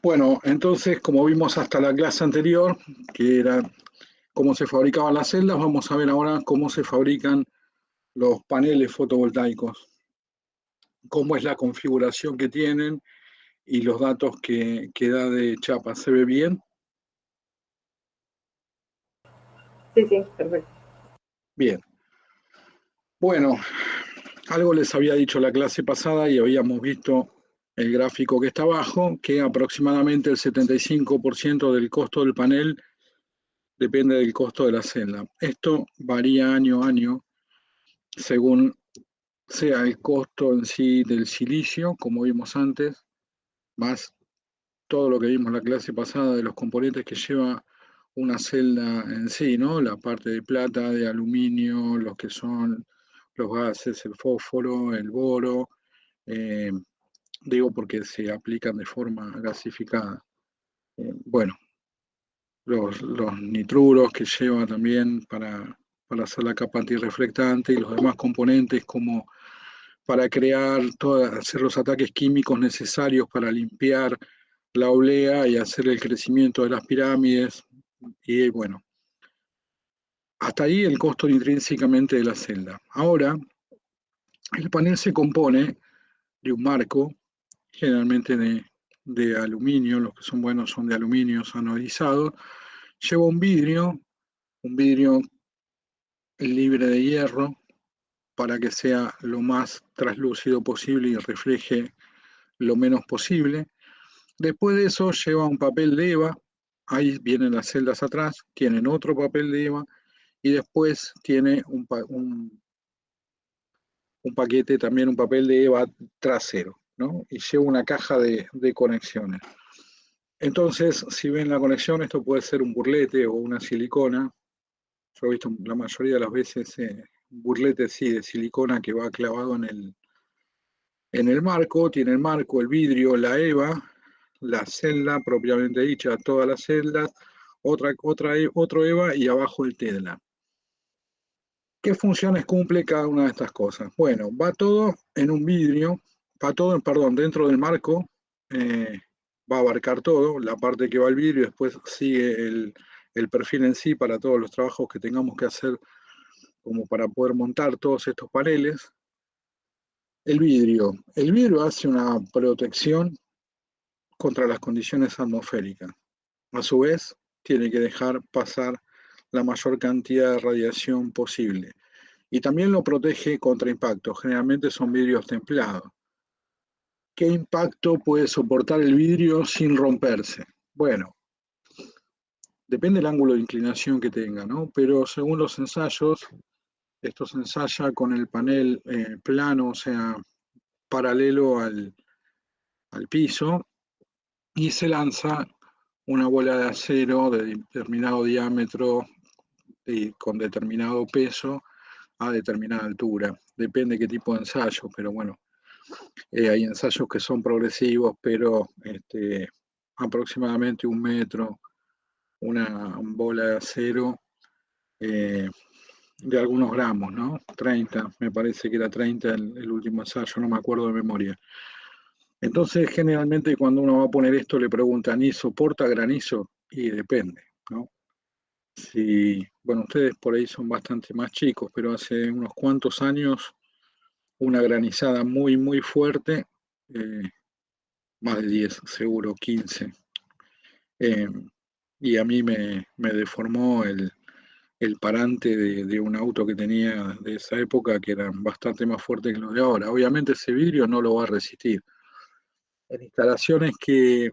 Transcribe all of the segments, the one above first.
Bueno, entonces, como vimos hasta la clase anterior, que era cómo se fabricaban las celdas, vamos a ver ahora cómo se fabrican los paneles fotovoltaicos, cómo es la configuración que tienen y los datos que da de chapa. ¿Se ve bien? Sí, sí, perfecto. Bien. Bueno, algo les había dicho la clase pasada y habíamos visto el gráfico que está abajo, que aproximadamente el 75% del costo del panel depende del costo de la celda. Esto varía año a año según sea el costo en sí del silicio, como vimos antes, más todo lo que vimos en la clase pasada de los componentes que lleva una celda en sí, ¿no? La parte de plata, de aluminio, los que son los gases, el fósforo, el boro, eh, digo porque se aplican de forma gasificada. Bueno, los nitruros que lleva también para hacer la capa antirreflectante y los demás componentes como para crear, hacer los ataques químicos necesarios para limpiar la oblea y hacer el crecimiento de las pirámides. Y bueno, hasta ahí el costo intrínsecamente de la celda. Ahora, el panel se compone de un marco, generalmente de aluminio, los que son buenos son de aluminio anodizado, lleva un vidrio libre de hierro para que sea lo más traslúcido posible y refleje lo menos posible. Después de eso lleva un papel de EVA, ahí vienen las celdas atrás, tienen otro papel de EVA y después tiene un paquete, también un papel de EVA trasero, ¿no? Y lleva una caja de conexiones. Entonces, si ven la conexión, esto puede ser un burlete o una silicona. Yo he visto la mayoría de las veces un burlete sí, de silicona que va clavado en el marco, tiene el marco, el vidrio, la EVA, la celda propiamente dicha, todas las celdas, otro EVA y abajo el TEDLA. ¿Qué funciones cumple cada una de estas cosas? Bueno, va todo en un vidrio, va todo, perdón, dentro del marco, eh, va a abarcar todo, la parte que va al vidrio, después sigue el perfil en sí para todos los trabajos que tengamos que hacer como para poder montar todos estos paneles. El vidrio hace una protección contra las condiciones atmosféricas. A su vez, tiene que dejar pasar la mayor cantidad de radiación posible. Y también lo protege contra impactos. Generalmente son vidrios templados. ¿Qué impacto puede soportar el vidrio sin romperse? Bueno, depende del ángulo de inclinación que tenga, ¿no? Pero según los ensayos, esto se ensaya con el panel plano, o sea, paralelo al piso, y se lanza una bola de acero de determinado diámetro y con determinado peso a determinada altura. Depende qué tipo de ensayo, pero bueno, hay ensayos que son progresivos, pero aproximadamente 1 metro, una bola de acero eh, de algunos gramos, ¿no? 30, me parece que era 30 el último ensayo, no me acuerdo de memoria. Entonces, generalmente cuando uno va a poner esto le preguntan, ¿y soporta granizo? Y depende, ¿no? Si, bueno, ustedes por ahí son bastante más chicos, pero hace unos cuantos años una granizada muy, muy fuerte, eh, más de 10 seguro, 15, eh, y a mí me deformó el parante de un auto que tenía de esa época, que eran bastante más fuertes que los de ahora. Obviamente ese vidrio no lo va a resistir. En instalaciones que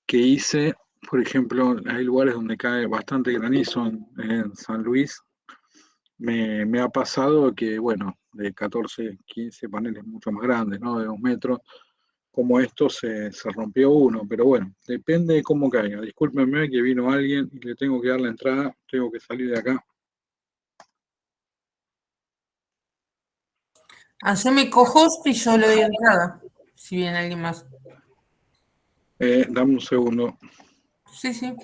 hice, por ejemplo, hay lugares donde cae bastante granizo en San Luis. Me ha pasado que, bueno, de 14, 15 paneles mucho más grandes, ¿no? De 2 metros, como esto se rompió uno, pero bueno, depende de cómo caiga. Discúlpenme que vino alguien y le tengo que dar la entrada, tengo que salir de acá. Haceme co-host y yo le doy entrada, si viene alguien más. Dame un segundo, Sí, sí.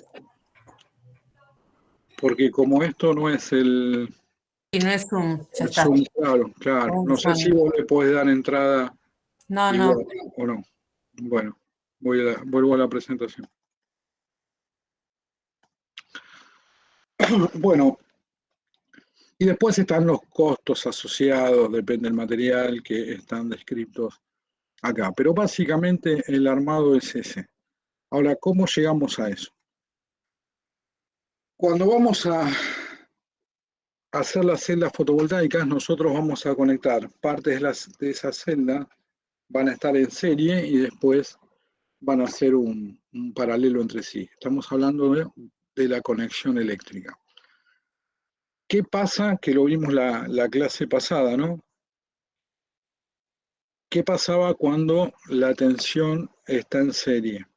porque como esto no es Y no es un, ya el está. Zoom, claro, claro. Un No sé si Zoom. vos le podés dar entrada No, igual no. o no. Bueno. Vuelvo a la presentación. Bueno, y después están los costos asociados, depende del material, que están descritos acá. Pero básicamente el armado es ese. Ahora, ¿cómo llegamos a eso? Cuando vamos a hacer las celdas fotovoltaicas, nosotros vamos a conectar partes de esa celda, van a estar en serie y después van a hacer un paralelo entre sí. Estamos hablando de la conexión eléctrica. ¿Qué pasa? Que lo vimos la clase pasada, ¿no? ¿Qué pasaba cuando la tensión está en serie?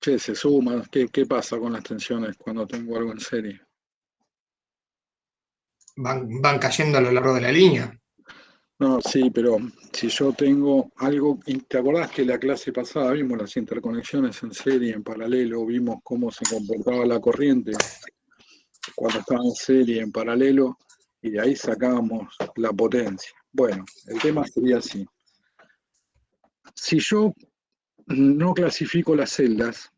Che, se suma. ¿Qué pasa con las tensiones cuando tengo algo en serie? Van cayendo a lo largo de la línea. No, sí, pero si yo tengo algo, ¿te acordás que la clase pasada vimos las interconexiones en serie, en paralelo, vimos cómo se comportaba la corriente cuando estaba en serie, en paralelo, y de ahí sacábamos la potencia? Bueno, el tema sería así. Si yo no clasifico las celdas,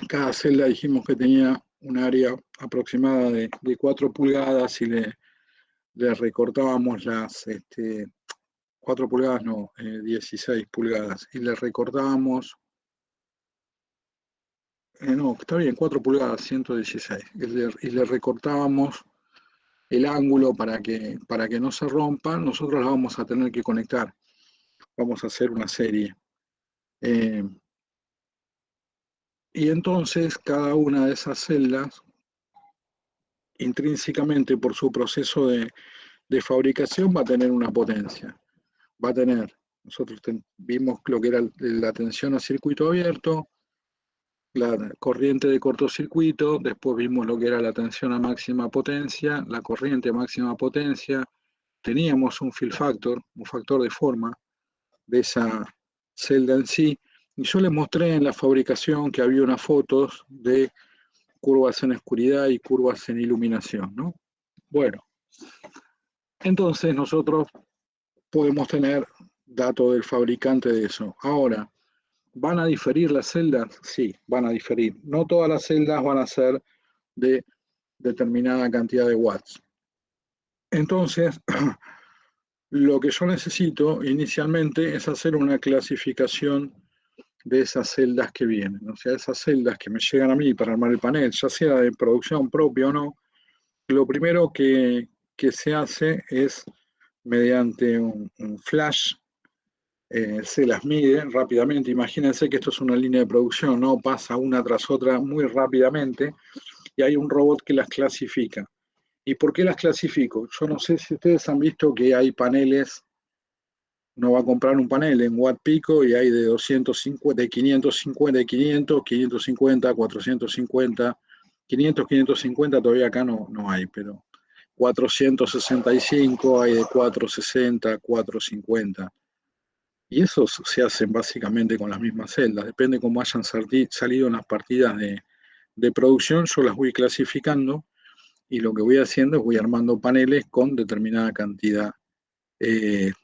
cada celda dijimos que tenía un área aproximada de 4 pulgadas y le recortábamos las 4 pulgadas, no, 16 pulgadas, y le recortábamos, no, está bien, 4 pulgadas, 116, y le recortábamos el ángulo para que no se rompa. Nosotros la vamos a tener que conectar, vamos a hacer una serie. Y entonces cada una de esas celdas, intrínsecamente por su proceso de fabricación, va a tener una potencia. Va a tener, nosotros vimos lo que era la tensión a circuito abierto, la corriente de cortocircuito, después vimos lo que era la tensión a máxima potencia, la corriente a máxima potencia, teníamos un fill factor, un factor de forma de esa celda en sí, y yo les mostré en la fabricación que había unas fotos de curvas en oscuridad y curvas en iluminación, ¿no? Bueno, entonces nosotros podemos tener datos del fabricante de eso. Ahora, ¿van a diferir las celdas? Sí, van a diferir. No todas las celdas van a ser de determinada cantidad de watts. Entonces, lo que yo necesito inicialmente es hacer una clasificación de esas celdas que vienen. O sea, esas celdas que me llegan a mí para armar el panel, ya sea de producción propia o no, lo primero que se hace es mediante un flash, se las mide rápidamente. Imagínense que esto es una línea de producción, ¿no? Pasa una tras otra muy rápidamente y hay un robot que las clasifica. ¿Y por qué las clasifico? Yo no sé si ustedes han visto que hay paneles, uno va a comprar un panel en watt pico y hay de 250, de 550, de 500, 550, 450, 500, 550 todavía acá no hay, pero 465, hay de 460, 450. Y esos se hacen básicamente con las mismas celdas. Depende cómo hayan salido en las partidas de producción, yo las voy clasificando y lo que voy haciendo es voy armando paneles con determinada cantidad de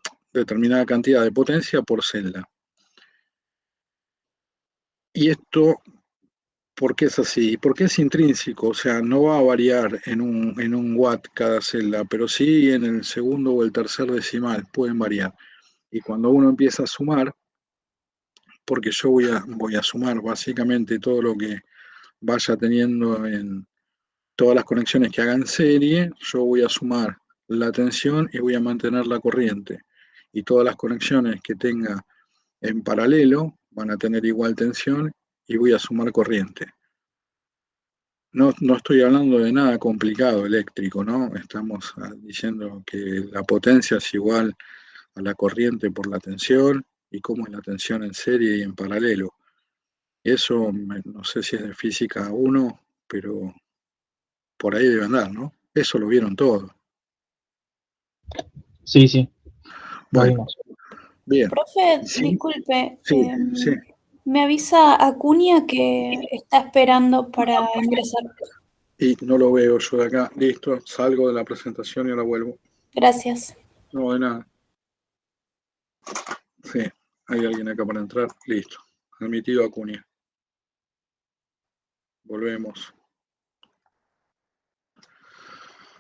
potencia por celda. Y esto, ¿por qué es así? Porque es intrínseco, o sea, no va a variar en un watt cada celda, pero sí en el segundo o el tercer decimal pueden variar. Y cuando uno empieza a sumar, porque yo voy a sumar básicamente todo lo que vaya teniendo en todas las conexiones que haga en serie, yo voy a sumar la tensión y voy a mantener la corriente. Y todas las conexiones que tenga en paralelo van a tener igual tensión y voy a sumar corriente. No estoy hablando de nada complicado eléctrico, ¿no? Estamos diciendo que la potencia es igual a la corriente por la tensión y cómo es la tensión en serie y en paralelo. Eso no sé si es de física 1, pero por ahí debe andar, ¿no? Eso lo vieron todos. Sí, sí, lo Bueno, vimos. bien. Profe, ¿Sí? disculpe, Sí, sí. Me avisa Acuña que está esperando para ingresar. Y no lo veo yo de acá. Listo, salgo de la presentación y ahora vuelvo. Gracias. No, de nada. Sí, hay alguien acá para entrar. Listo. Admitido Acuña. Volvemos.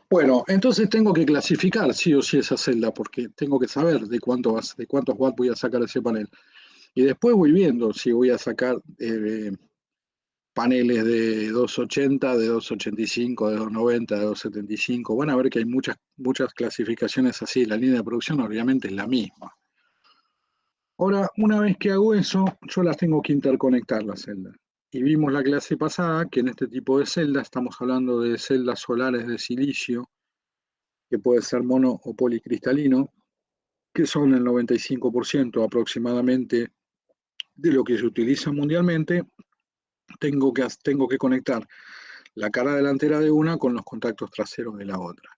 Bueno, entonces tengo que clasificar sí o sí esa celda, porque tengo que saber de cuántos watts voy a sacar ese panel. Y después voy viendo si voy a sacar paneles de 280, de 285, de 290, de 275. Van a ver que hay muchas clasificaciones así. La línea de producción obviamente es la misma. Ahora, una vez que hago eso, yo las tengo que interconectar las celdas. Y vimos la clase pasada que en este tipo de celdas estamos hablando de celdas solares de silicio, que puede ser mono o policristalino, que son el 95% aproximadamente de lo que se utiliza mundialmente. Tengo que conectar la cara delantera de una con los contactos traseros de la otra.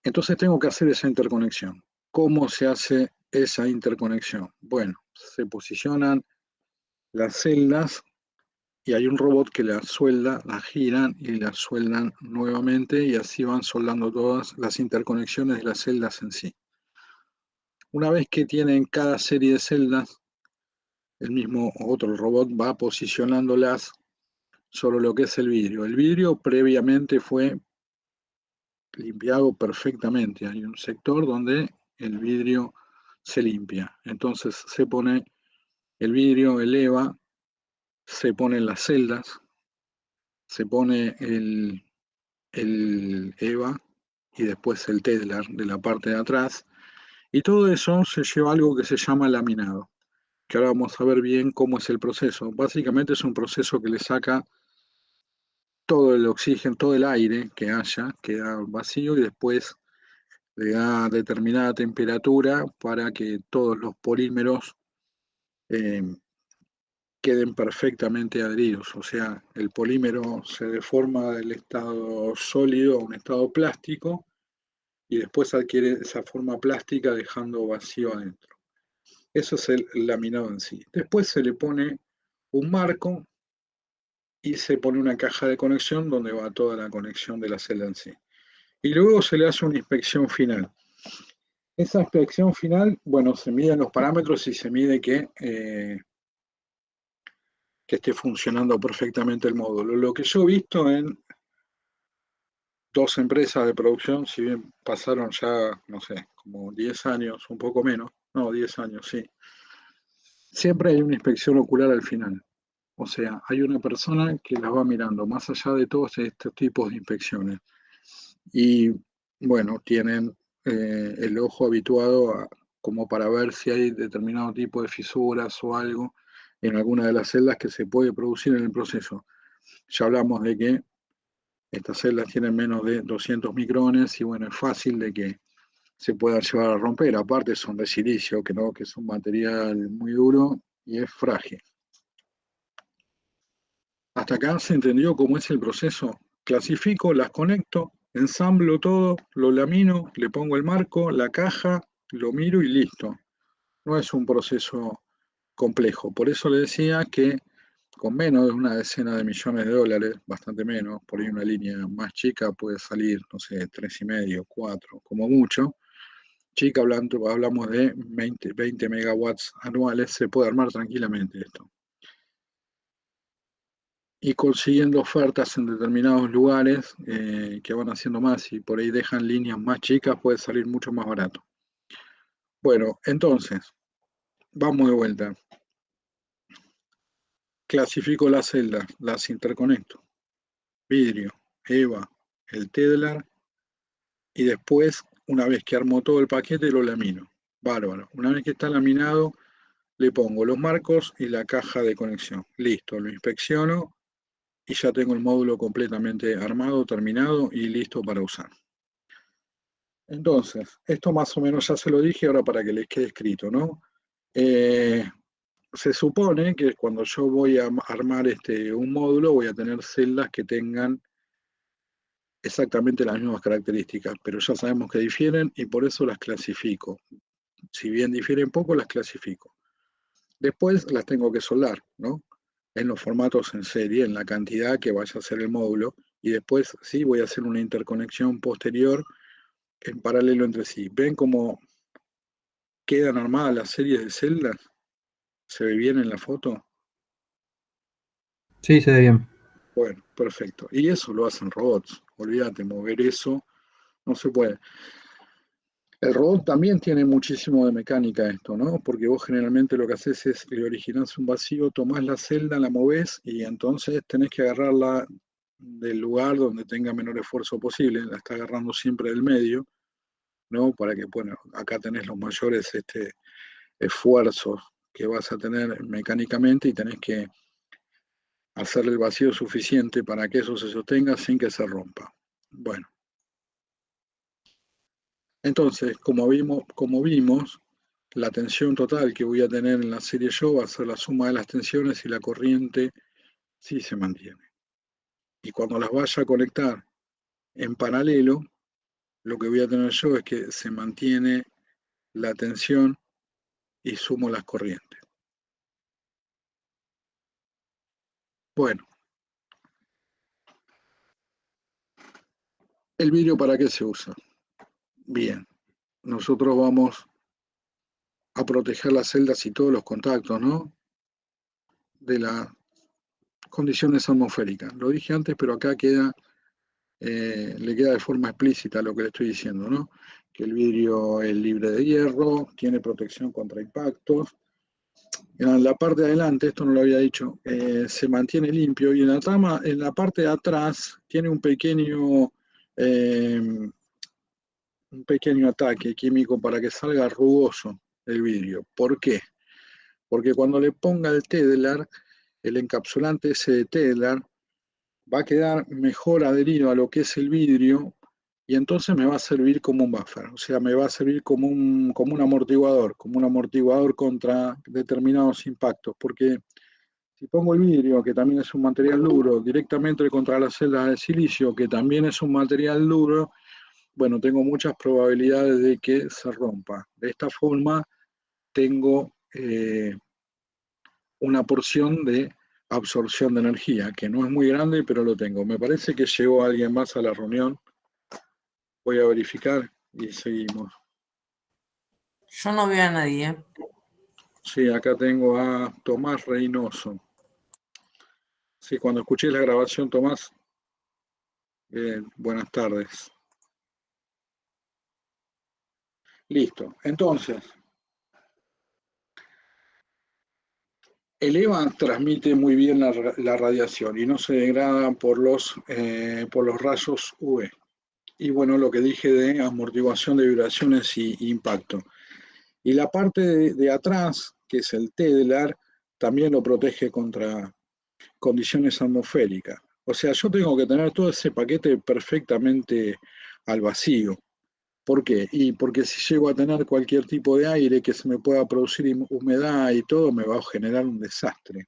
Entonces tengo que hacer esa interconexión. ¿Cómo se hace esa interconexión? Bueno, se posicionan las celdas y hay un robot que las suelda, las giran y las sueldan nuevamente y así van soldando todas las interconexiones de las celdas en sí. Una vez que tienen cada serie de celdas, el mismo otro robot va posicionándolas sobre lo que es el vidrio. El vidrio previamente fue limpiado perfectamente. Hay un sector donde el vidrio se limpia. Entonces se pone el vidrio, el EVA, se ponen las celdas, se pone el EVA y después el Tedlar de la parte de atrás. Y todo eso se lleva a algo que se llama laminado, que ahora vamos a ver bien cómo es el proceso. Básicamente es un proceso que le saca todo el oxígeno, todo el aire que haya, queda vacío y después le da determinada temperatura para que todos los polímeros eh, queden perfectamente adheridos. O sea, el polímero se deforma del estado sólido a un estado plástico y después adquiere esa forma plástica dejando vacío adentro. Eso es el laminado en sí. Después se le pone un marco y se pone una caja de conexión donde va toda la conexión de la celda en sí. Y luego se le hace una inspección final. Esa inspección final, bueno, se miden los parámetros y se mide que esté funcionando perfectamente el módulo. Lo que yo he visto en dos empresas de producción, si bien pasaron ya, no sé, como 10 años, un poco menos, no, 10 años, sí, siempre hay una inspección ocular al final. O sea, hay una persona que las va mirando, más allá de todos estos tipos de inspecciones. Y bueno, tienen el ojo habituado como para ver si hay determinado tipo de fisuras o algo en alguna de las celdas que se puede producir en el proceso. Ya hablamos de que estas celdas tienen menos de 200 micrones y bueno, es fácil de que se puedan llevar a romper. Aparte son de silicio, que es un material muy duro y es frágil. Hasta acá se entendió cómo es el proceso. Clasifico, las conecto, ensamblo todo, lo lamino, le pongo el marco, la caja, lo miro y listo. No es un proceso complejo. Por eso le decía que con menos de una decena de millones de dólares, bastante menos, por ahí una línea más chica puede salir, no sé, 3,5, 4, como mucho. Chica, hablamos de 20 megawatts anuales, se puede armar tranquilamente esto. Y consiguiendo ofertas en determinados lugares que van haciendo más y por ahí dejan líneas más chicas, puede salir mucho más barato. Bueno, entonces, vamos de vuelta. Clasifico las celdas, las interconecto. Vidrio, EVA, el Tedlar y después, una vez que armo todo el paquete, lo lamino. Bárbaro. Una vez que está laminado, le pongo los marcos y la caja de conexión. Listo, lo inspecciono y ya tengo el módulo completamente armado, terminado y listo para usar. Entonces, esto más o menos ya se lo dije, ahora para que les quede escrito, ¿no? Se supone que cuando yo voy a armar un módulo, voy a tener celdas que tengan exactamente las mismas características, pero ya sabemos que difieren y por eso las clasifico. Si bien difieren poco, las clasifico. Después las tengo que soldar, ¿no? En los formatos en serie, en la cantidad que vaya a ser el módulo, y después sí voy a hacer una interconexión posterior en paralelo entre sí. ¿Ven cómo quedan armadas las series de celdas? ¿Se ve bien en la foto? Sí, se ve bien. Bueno, perfecto. Y eso lo hacen robots. Olvídate, mover eso no se puede. El robot también tiene muchísimo de mecánica esto, ¿no? Porque vos generalmente lo que haces es le originás un vacío, tomás la celda, la movés y entonces tenés que agarrarla del lugar donde tenga menor esfuerzo posible. La está agarrando siempre del medio, ¿no? Para que, bueno, acá tenés los mayores esfuerzos que vas a tener mecánicamente y tenés que hacer el vacío suficiente para que eso se sostenga sin que se rompa. Bueno, entonces, como vimos, la tensión total que voy a tener en la serie yo va a ser la suma de las tensiones y la corriente sí se mantiene. Y cuando las vaya a conectar en paralelo, lo que voy a tener yo es que se mantiene la tensión y sumo las corrientes. Bueno, ¿el vidrio para qué se usa? Bien, nosotros vamos a proteger las celdas y todos los contactos, ¿no? De las condiciones atmosféricas. Lo dije antes, pero acá queda, le queda de forma explícita lo que le estoy diciendo, ¿no? Que el vidrio es libre de hierro, tiene protección contra impactos. En la parte de adelante, esto no lo había dicho, se mantiene limpio y en la parte de atrás tiene eh, un pequeño ataque químico para que salga rugoso el vidrio. ¿Por qué? Porque cuando le ponga el Tedlar, el encapsulante ese de Tedlar va a quedar mejor adherido a lo que es el vidrio y entonces me va a servir como un buffer, o sea, me va a servir como un amortiguador contra determinados impactos, porque si pongo el vidrio, que también es un material duro, directamente contra las celdas de silicio, que también es un material duro, bueno, tengo muchas probabilidades de que se rompa. De esta forma, tengo una porción de absorción de energía, que no es muy grande, pero lo tengo. Me parece que llegó alguien más a la reunión. Voy a verificar y seguimos. Yo no veo a nadie. Sí, acá tengo a Tomás Reynoso. Sí, cuando escuché la grabación, Tomás, buenas tardes. Listo. Entonces, el EVA transmite muy bien la radiación y no se degrada por los rayos UV. Y bueno, lo que dije de amortiguación de vibraciones y impacto. Y la parte de atrás, que es el Tedlar, también lo protege contra condiciones atmosféricas. O sea, yo tengo que tener todo ese paquete perfectamente al vacío. ¿Por qué? Y porque si llego a tener cualquier tipo de aire que se me pueda producir humedad y todo, me va a generar un desastre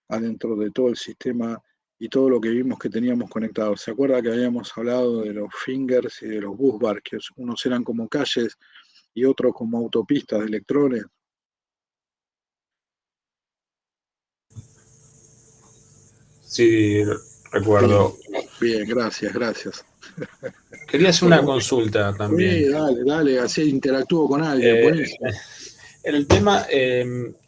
adentro de todo el sistema y todo lo que vimos que teníamos conectado. ¿Se acuerda que habíamos hablado de los fingers y de los busbars, que unos eran como calles y otros como autopistas de electrones? Sí, recuerdo. Bien, gracias. Quería hacer una Bueno, consulta sí, también. dale, así interactúo con alguien, Eh, buenísimo. el tema,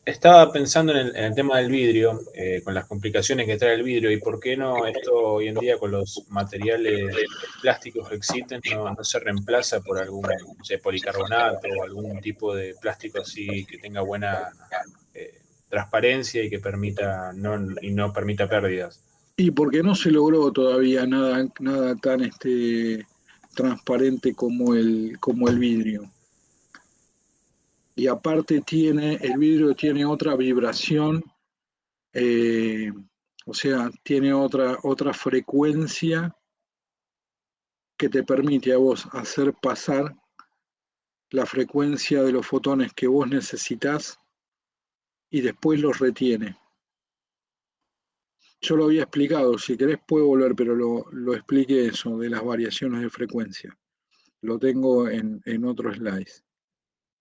estaba pensando en el tema del vidrio, con las complicaciones que trae el vidrio y por qué no esto hoy en día con los materiales plásticos que existen no se reemplaza por algún, no sé, policarbonato o algún tipo de plástico así que tenga buena transparencia y que permita y no permita pérdidas. Y porque no se logró todavía nada tan transparente como el vidrio. Y aparte el vidrio tiene otra vibración, eh, o sea, tiene otra frecuencia que te permite a vos hacer pasar la frecuencia de los fotones que vos necesitas y después los retiene. Yo lo había explicado, si querés puedo volver, pero lo expliqué eso de las variaciones de frecuencia. Lo tengo en otro slide.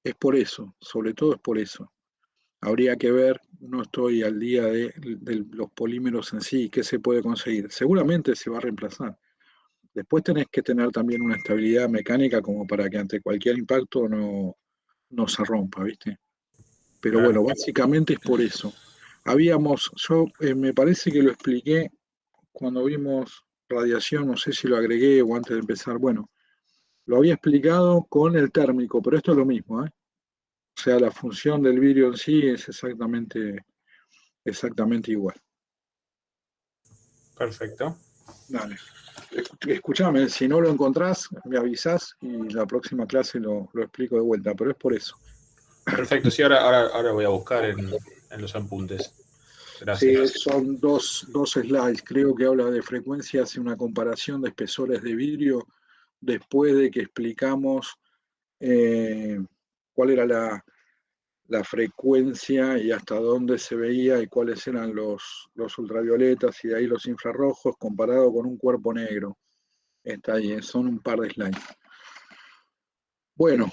Es por eso, sobre todo es por eso. Habría que ver, no estoy al día de los polímeros en sí, qué se puede conseguir. Seguramente se va a reemplazar. Después tenés que tener también una estabilidad mecánica como para que ante cualquier impacto no se rompa, ¿viste? Pero bueno, Claro. básicamente es por eso. Me parece que lo expliqué cuando vimos radiación, no sé si lo agregué o antes de empezar, bueno, lo había explicado con el térmico, pero esto es lo mismo, ¿eh? O sea, la función del vidrio en sí es exactamente igual. Perfecto. Dale. Escúchame, si no lo encontrás, me avisás y la próxima clase lo explico de vuelta, pero es por eso. Perfecto, sí, ahora voy a buscar en los apuntes. Sí, Gracias. son dos slides. Creo que habla de frecuencia, hace una comparación de espesores de vidrio después de que explicamos eh, cuál era la frecuencia y hasta dónde se veía y cuáles eran los ultravioletas y de ahí los infrarrojos comparado con un cuerpo negro. Está ahí, son un par de slides. Bueno,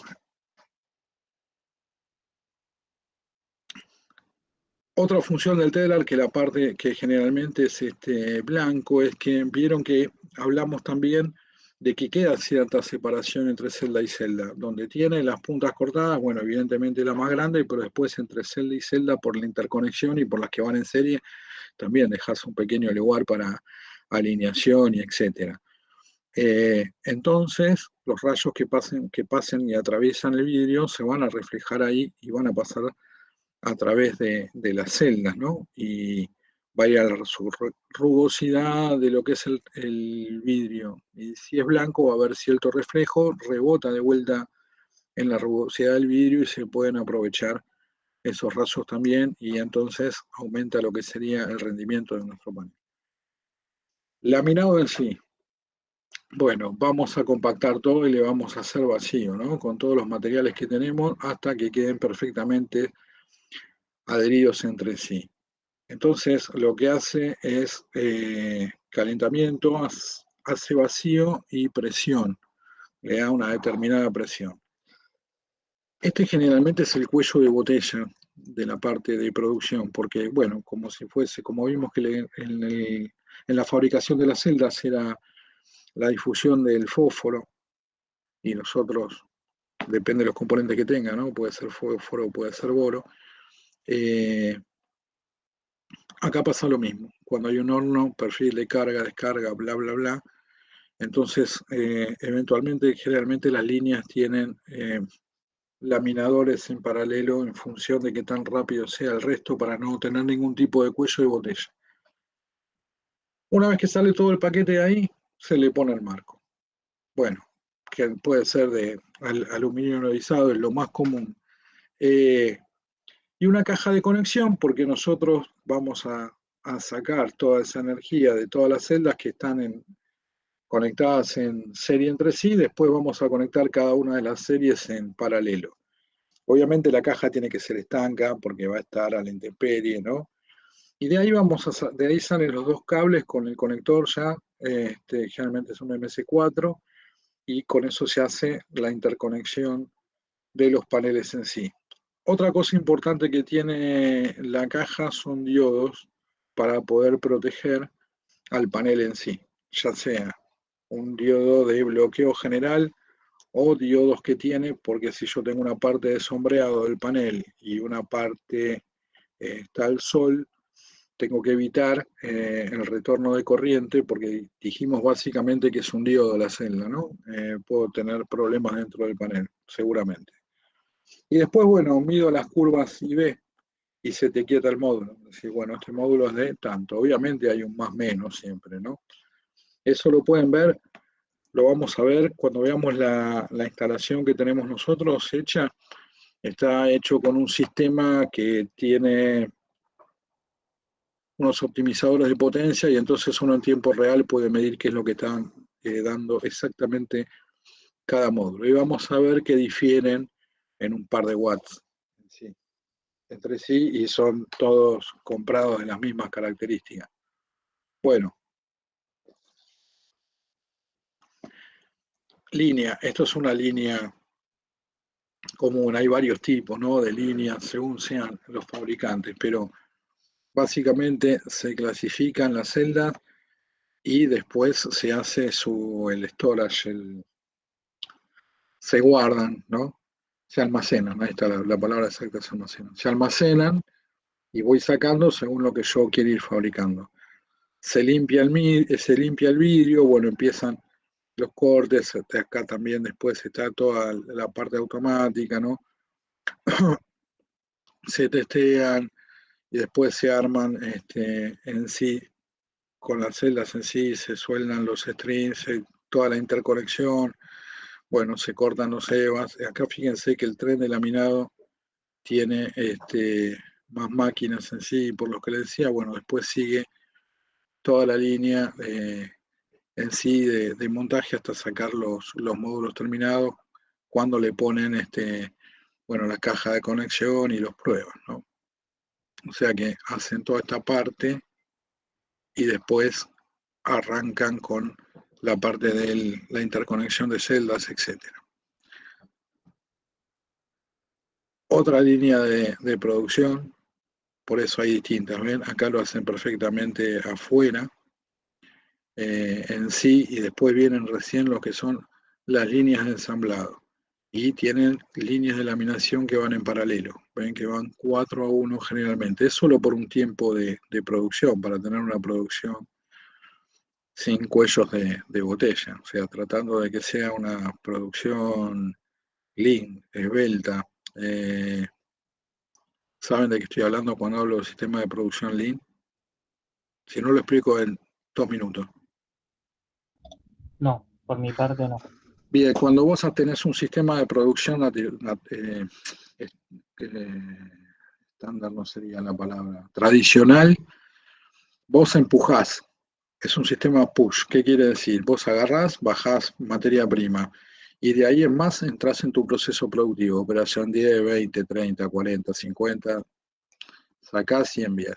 otra función del telar, que la parte que generalmente es blanco, es que vieron que hablamos también de que queda cierta separación entre celda y celda, donde tiene las puntas cortadas, bueno, evidentemente la más grande, pero después entre celda y celda por la interconexión y por las que van en serie, también dejas un pequeño lugar para alineación y etcétera. Entonces, los rayos que pasen y atraviesan el vidrio se van a reflejar ahí y van a pasar a través de las celdas, ¿no? Y va a ir a su rugosidad de lo que es el vidrio. Y si es blanco, va a haber cierto reflejo, rebota de vuelta en la rugosidad del vidrio y se pueden aprovechar esos rayos también y entonces aumenta lo que sería el rendimiento de nuestro panel. Laminado en sí. Bueno, vamos a compactar todo y le vamos a hacer vacío, ¿no? Con todos los materiales que tenemos hasta que queden perfectamente adheridos entre sí. Entonces, lo que hace es calentamiento, hace vacío y presión, le da una determinada presión. Este generalmente es el cuello de botella de la parte de producción, porque, bueno, como si fuese, como vimos que en la fabricación de las celdas era la difusión del fósforo y nosotros, depende de los componentes que tenga, ¿no? Puede ser fósforo, puede ser boro. Eh, Acá pasa lo mismo. Cuando hay un horno, perfil de carga, descarga, bla, bla, bla. Entonces, eventualmente, generalmente las líneas tienen laminadores en paralelo en función de qué tan rápido sea el resto para no tener ningún tipo de cuello de botella. Una vez que sale todo el paquete de ahí, se le pone el marco. Bueno, que puede ser de aluminio anodizado, es lo más común. Y una caja de conexión, porque nosotros vamos a sacar toda esa energía de todas las celdas que están conectadas en serie entre sí, después vamos a conectar cada una de las series en paralelo. Obviamente la caja tiene que ser estanca porque va a estar a la intemperie, ¿no? Y de ahí de ahí salen los dos cables con el conector ya, generalmente es un MS4, y con eso se hace la interconexión de los paneles en sí. Otra cosa importante que tiene la caja son diodos para poder proteger al panel en sí, ya sea un diodo de bloqueo general o diodos que tiene, porque si yo tengo una parte de sombreado del panel y una parte está al sol, tengo que evitar el retorno de corriente, porque dijimos básicamente que es un diodo la celda, ¿no? Puedo tener problemas dentro del panel, seguramente. Y después, bueno, mido las curvas IB y se te quieta el módulo. Es decir, bueno, este módulo es de tanto. Obviamente hay un más menos siempre, ¿no? Eso lo pueden ver, lo vamos a ver cuando veamos la instalación que tenemos nosotros hecha. Está hecho con un sistema que tiene unos optimizadores de potencia y entonces uno en tiempo real puede medir qué es lo que están dando exactamente cada módulo. Y vamos a ver que difieren en un par de watts sí, entre sí y son todos comprados de las mismas características. Bueno, línea. Esto es una línea común. Hay varios tipos, ¿no?, de líneas según sean los fabricantes, pero básicamente se clasifican las celdas y después se hace el storage, se guardan, ¿no? Se almacenan, ahí está la palabra exacta, se almacenan. Se almacenan y voy sacando según lo que yo quiero ir fabricando. Se limpia el vidrio, bueno, empiezan los cortes, acá también después está toda la parte automática, ¿no? Se testean y después se arman en sí, con las celdas en sí, se sueldan los strings, toda la interconexión, bueno, se cortan los EVAs. Acá fíjense que el tren de laminado tiene más máquinas en sí, por lo que les decía, bueno, después sigue toda la línea en sí de montaje hasta sacar los módulos terminados, cuando le ponen bueno, la caja de conexión y los prueban, ¿no? O sea que hacen toda esta parte y después arrancan con la parte de la interconexión de celdas, etc. Otra línea de producción, por eso hay distintas, ¿ven? Acá lo hacen perfectamente afuera, en sí, y después vienen recién lo que son las líneas de ensamblado. Y tienen líneas de laminación que van en paralelo, ven que van 4-1 generalmente. Es solo por un tiempo de producción, para tener una producción sin cuellos de botella, o sea, tratando de que sea una producción lean, esbelta. ¿Saben de qué estoy hablando cuando hablo del sistema de producción lean? Si no, lo explico en 2 minutos. No, por mi parte no. Bien, cuando vos tenés un sistema de producción estándar, no sería la palabra, tradicional, vos empujás, es un sistema push. ¿Qué quiere decir? Vos agarrás, bajás materia prima, y de ahí en más entras en tu proceso productivo, operación 10, 20, 30, 40, 50, sacás y envías.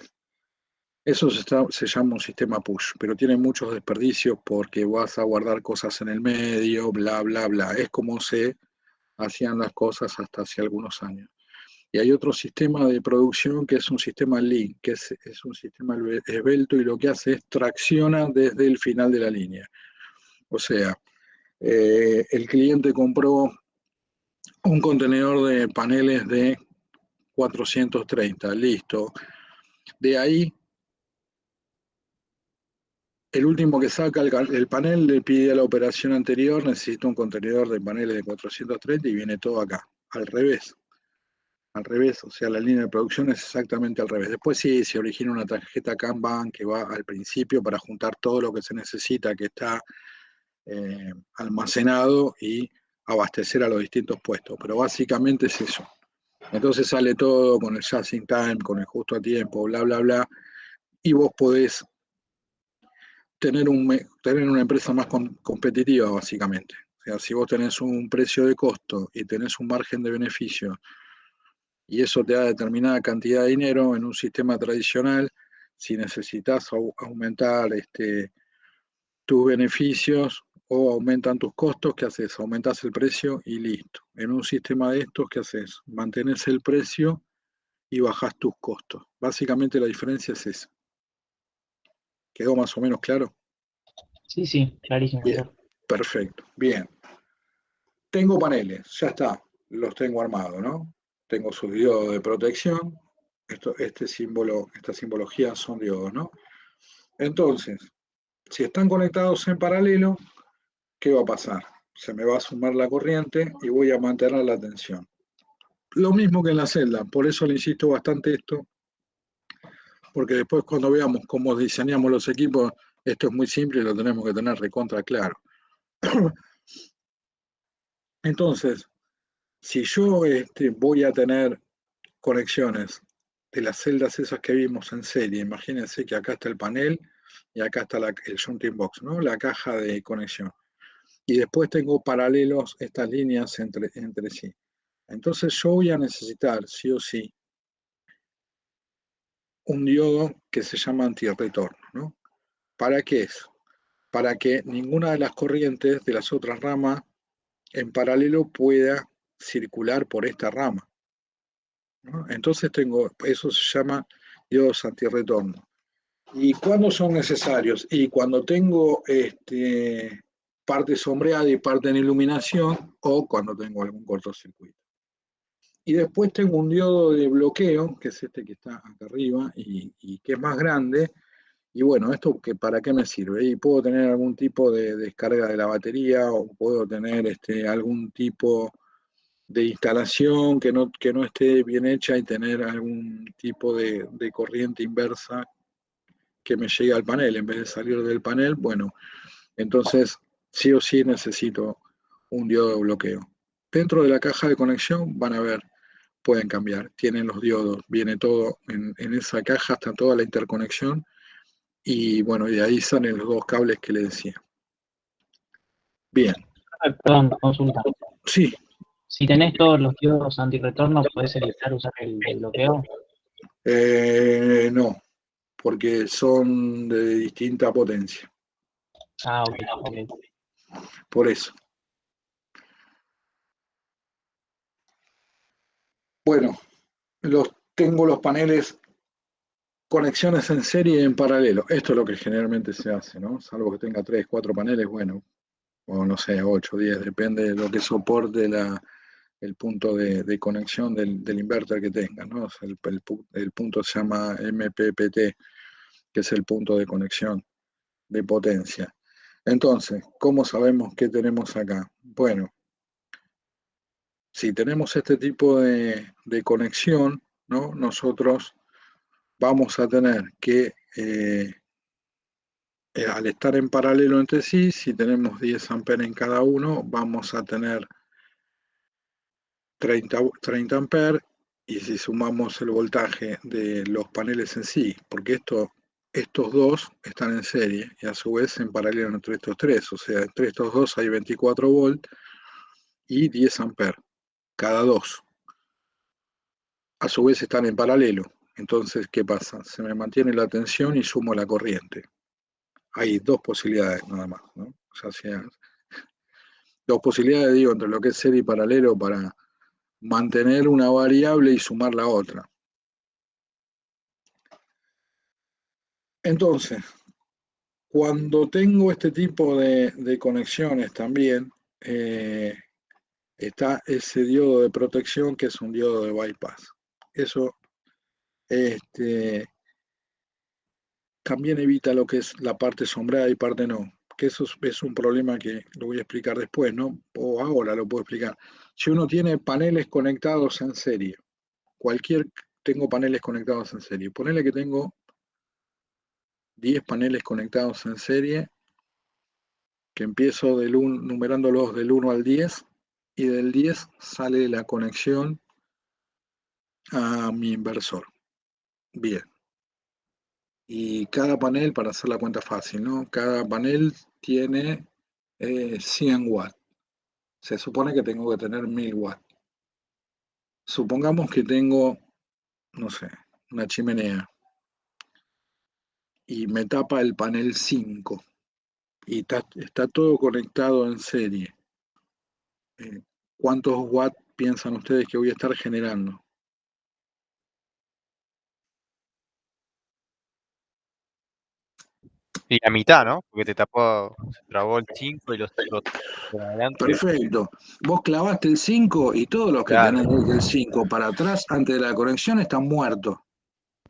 Eso se llama un sistema push, pero tiene muchos desperdicios porque vas a guardar cosas en el medio, bla, bla, bla. Es como se hacían las cosas hasta hace algunos años. Y hay otro sistema de producción que es un sistema lean, que es un sistema esbelto, y lo que hace es tracciona desde el final de la línea. O sea, el cliente compró un contenedor de paneles de 430, listo. De ahí, el último que saca el panel le pide a la operación anterior, necesita un contenedor de paneles de 430 y viene todo acá, al revés. Al revés, o sea, la línea de producción es exactamente al revés. Después sí, se origina una tarjeta Kanban que va al principio para juntar todo lo que se necesita, que está almacenado, y abastecer a los distintos puestos. Pero básicamente es eso. Entonces sale todo con el just in time, con el justo a tiempo, bla, bla, bla, y vos podés tener una empresa más competitiva, básicamente. O sea, si vos tenés un precio de costo y tenés un margen de beneficio, y eso te da determinada cantidad de dinero en un sistema tradicional, si necesitas aumentar tus beneficios o aumentan tus costos, ¿qué haces? Aumentas el precio y listo. En un sistema de estos, ¿qué haces? Mantenés el precio y bajás tus costos. Básicamente la diferencia es esa. ¿Quedó más o menos claro? Sí, sí, clarísimo, Bien, profe. perfecto. Bien. Tengo paneles, ya está, los tengo armados, ¿no? Tengo su diodo de protección, esta simbología son diodos, ¿no? Entonces, si están conectados en paralelo, ¿qué va a pasar? Se me va a sumar la corriente y voy a mantener la tensión. Lo mismo que en la celda, por eso le insisto bastante esto, porque después cuando veamos cómo diseñamos los equipos, esto es muy simple y lo tenemos que tener recontra claro. Entonces, si yo voy a tener conexiones de las celdas esas que vimos en serie, imagínense que acá está el panel y acá está el junting box, ¿no? La caja de conexión. Y después tengo paralelos estas líneas entre sí. Entonces yo voy a necesitar, sí o sí, un diodo que se llama antirretorno, ¿no? ¿Para qué es? Para que ninguna de las corrientes de las otras ramas en paralelo pueda circular por esta rama, ¿no? Entonces eso se llama diodos antirretorno. ¿Y cuándo son necesarios? Y cuando tengo parte sombreada y parte en iluminación, o cuando tengo algún cortocircuito. Y después tengo un diodo de bloqueo, que es este que está acá arriba y que es más grande. Y bueno, ¿esto para qué me sirve? Y puedo tener algún tipo de descarga de la batería, o puedo tener algún tipo de instalación que no esté bien hecha y tener algún tipo de corriente inversa que me llegue al panel en vez de salir del panel. Bueno, entonces sí o sí necesito un diodo de bloqueo. Dentro de la caja de conexión van a ver, pueden cambiar, tienen los diodos, viene todo en esa caja, está toda la interconexión. Y bueno, y de ahí salen los dos cables que le decía. Bien. Perdón, consulta. Sí. Si tenés todos los diodos antirretorno, ¿podés evitar usar el bloqueo? No, porque son de distinta potencia. Ah, ok. Por eso. Bueno, tengo los paneles, conexiones en serie y en paralelo. Esto es lo que generalmente se hace, ¿no? Salvo que tenga 3, 4 paneles, bueno, o no sé, 8, 10, depende de lo que soporte el punto de conexión del inverter que tenga, ¿no? O sea, el punto se llama MPPT, que es el punto de conexión de potencia. Entonces, ¿cómo sabemos qué tenemos acá? Bueno, si tenemos este tipo de conexión, ¿no? Nosotros vamos a tener que, al estar en paralelo entre sí, si tenemos 10 amperes en cada uno, vamos a tener 30 amperes, y si sumamos el voltaje de los paneles en sí, porque estos dos están en serie y a su vez en paralelo entre estos tres, o sea, entre estos dos hay 24 volt y 10 amperes cada dos. A su vez están en paralelo. Entonces, ¿qué pasa? Se me mantiene la tensión y sumo la corriente. Hay dos posibilidades nada más, ¿no? O sea, dos posibilidades, digo, entre lo que es serie y paralelo para mantener una variable y sumar la otra. Entonces, cuando tengo este tipo de conexiones también, está ese diodo de protección que es un diodo de bypass. Eso también evita lo que es la parte sombreada y parte no, que eso es un problema que lo voy a explicar después, ¿no? O ahora lo puedo explicar. Si uno tiene paneles conectados en serie, tengo paneles conectados en serie, ponele que tengo 10 paneles conectados en serie, que empiezo numerándolos del 1 al 10, y del 10 sale la conexión a mi inversor. Bien. Y cada panel, para hacer la cuenta fácil, ¿no? Cada panel tiene 100 watts. Se supone que tengo que tener 1000 watts. Supongamos que tengo, no sé, una chimenea y me tapa el panel 5 y está todo conectado en serie. ¿Cuántos watts piensan ustedes que voy a estar generando? Y la mitad, ¿no? Porque se trabó el 5 y los otros por adelante. Perfecto. Vos clavaste el 5 y todos los que Claro. tenés desde el 5 para atrás antes de la conexión están muertos.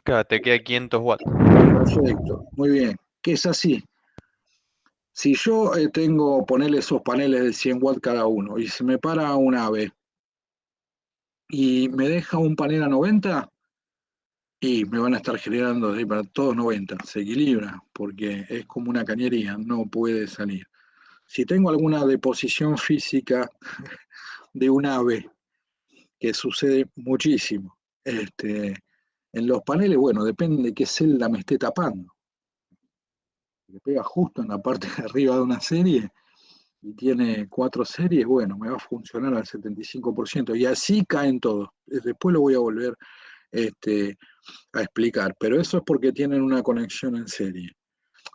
Claro, te queda 500 watts. Perfecto, muy bien. Que es así. Si yo ponerle esos paneles de 100 watts cada uno y se me para un ave y me deja un panel a 90, y me van a estar generando para todos 90, se equilibra porque es como una cañería, no puede salir. Si tengo alguna deposición física de un ave, que sucede muchísimo, en los paneles, bueno, depende de qué celda me esté tapando. Si le pega justo en la parte de arriba de una serie y tiene 4 series, bueno, me va a funcionar al 75%, y así caen todos. Después lo voy a volver a explicar, pero eso es porque tienen una conexión en serie.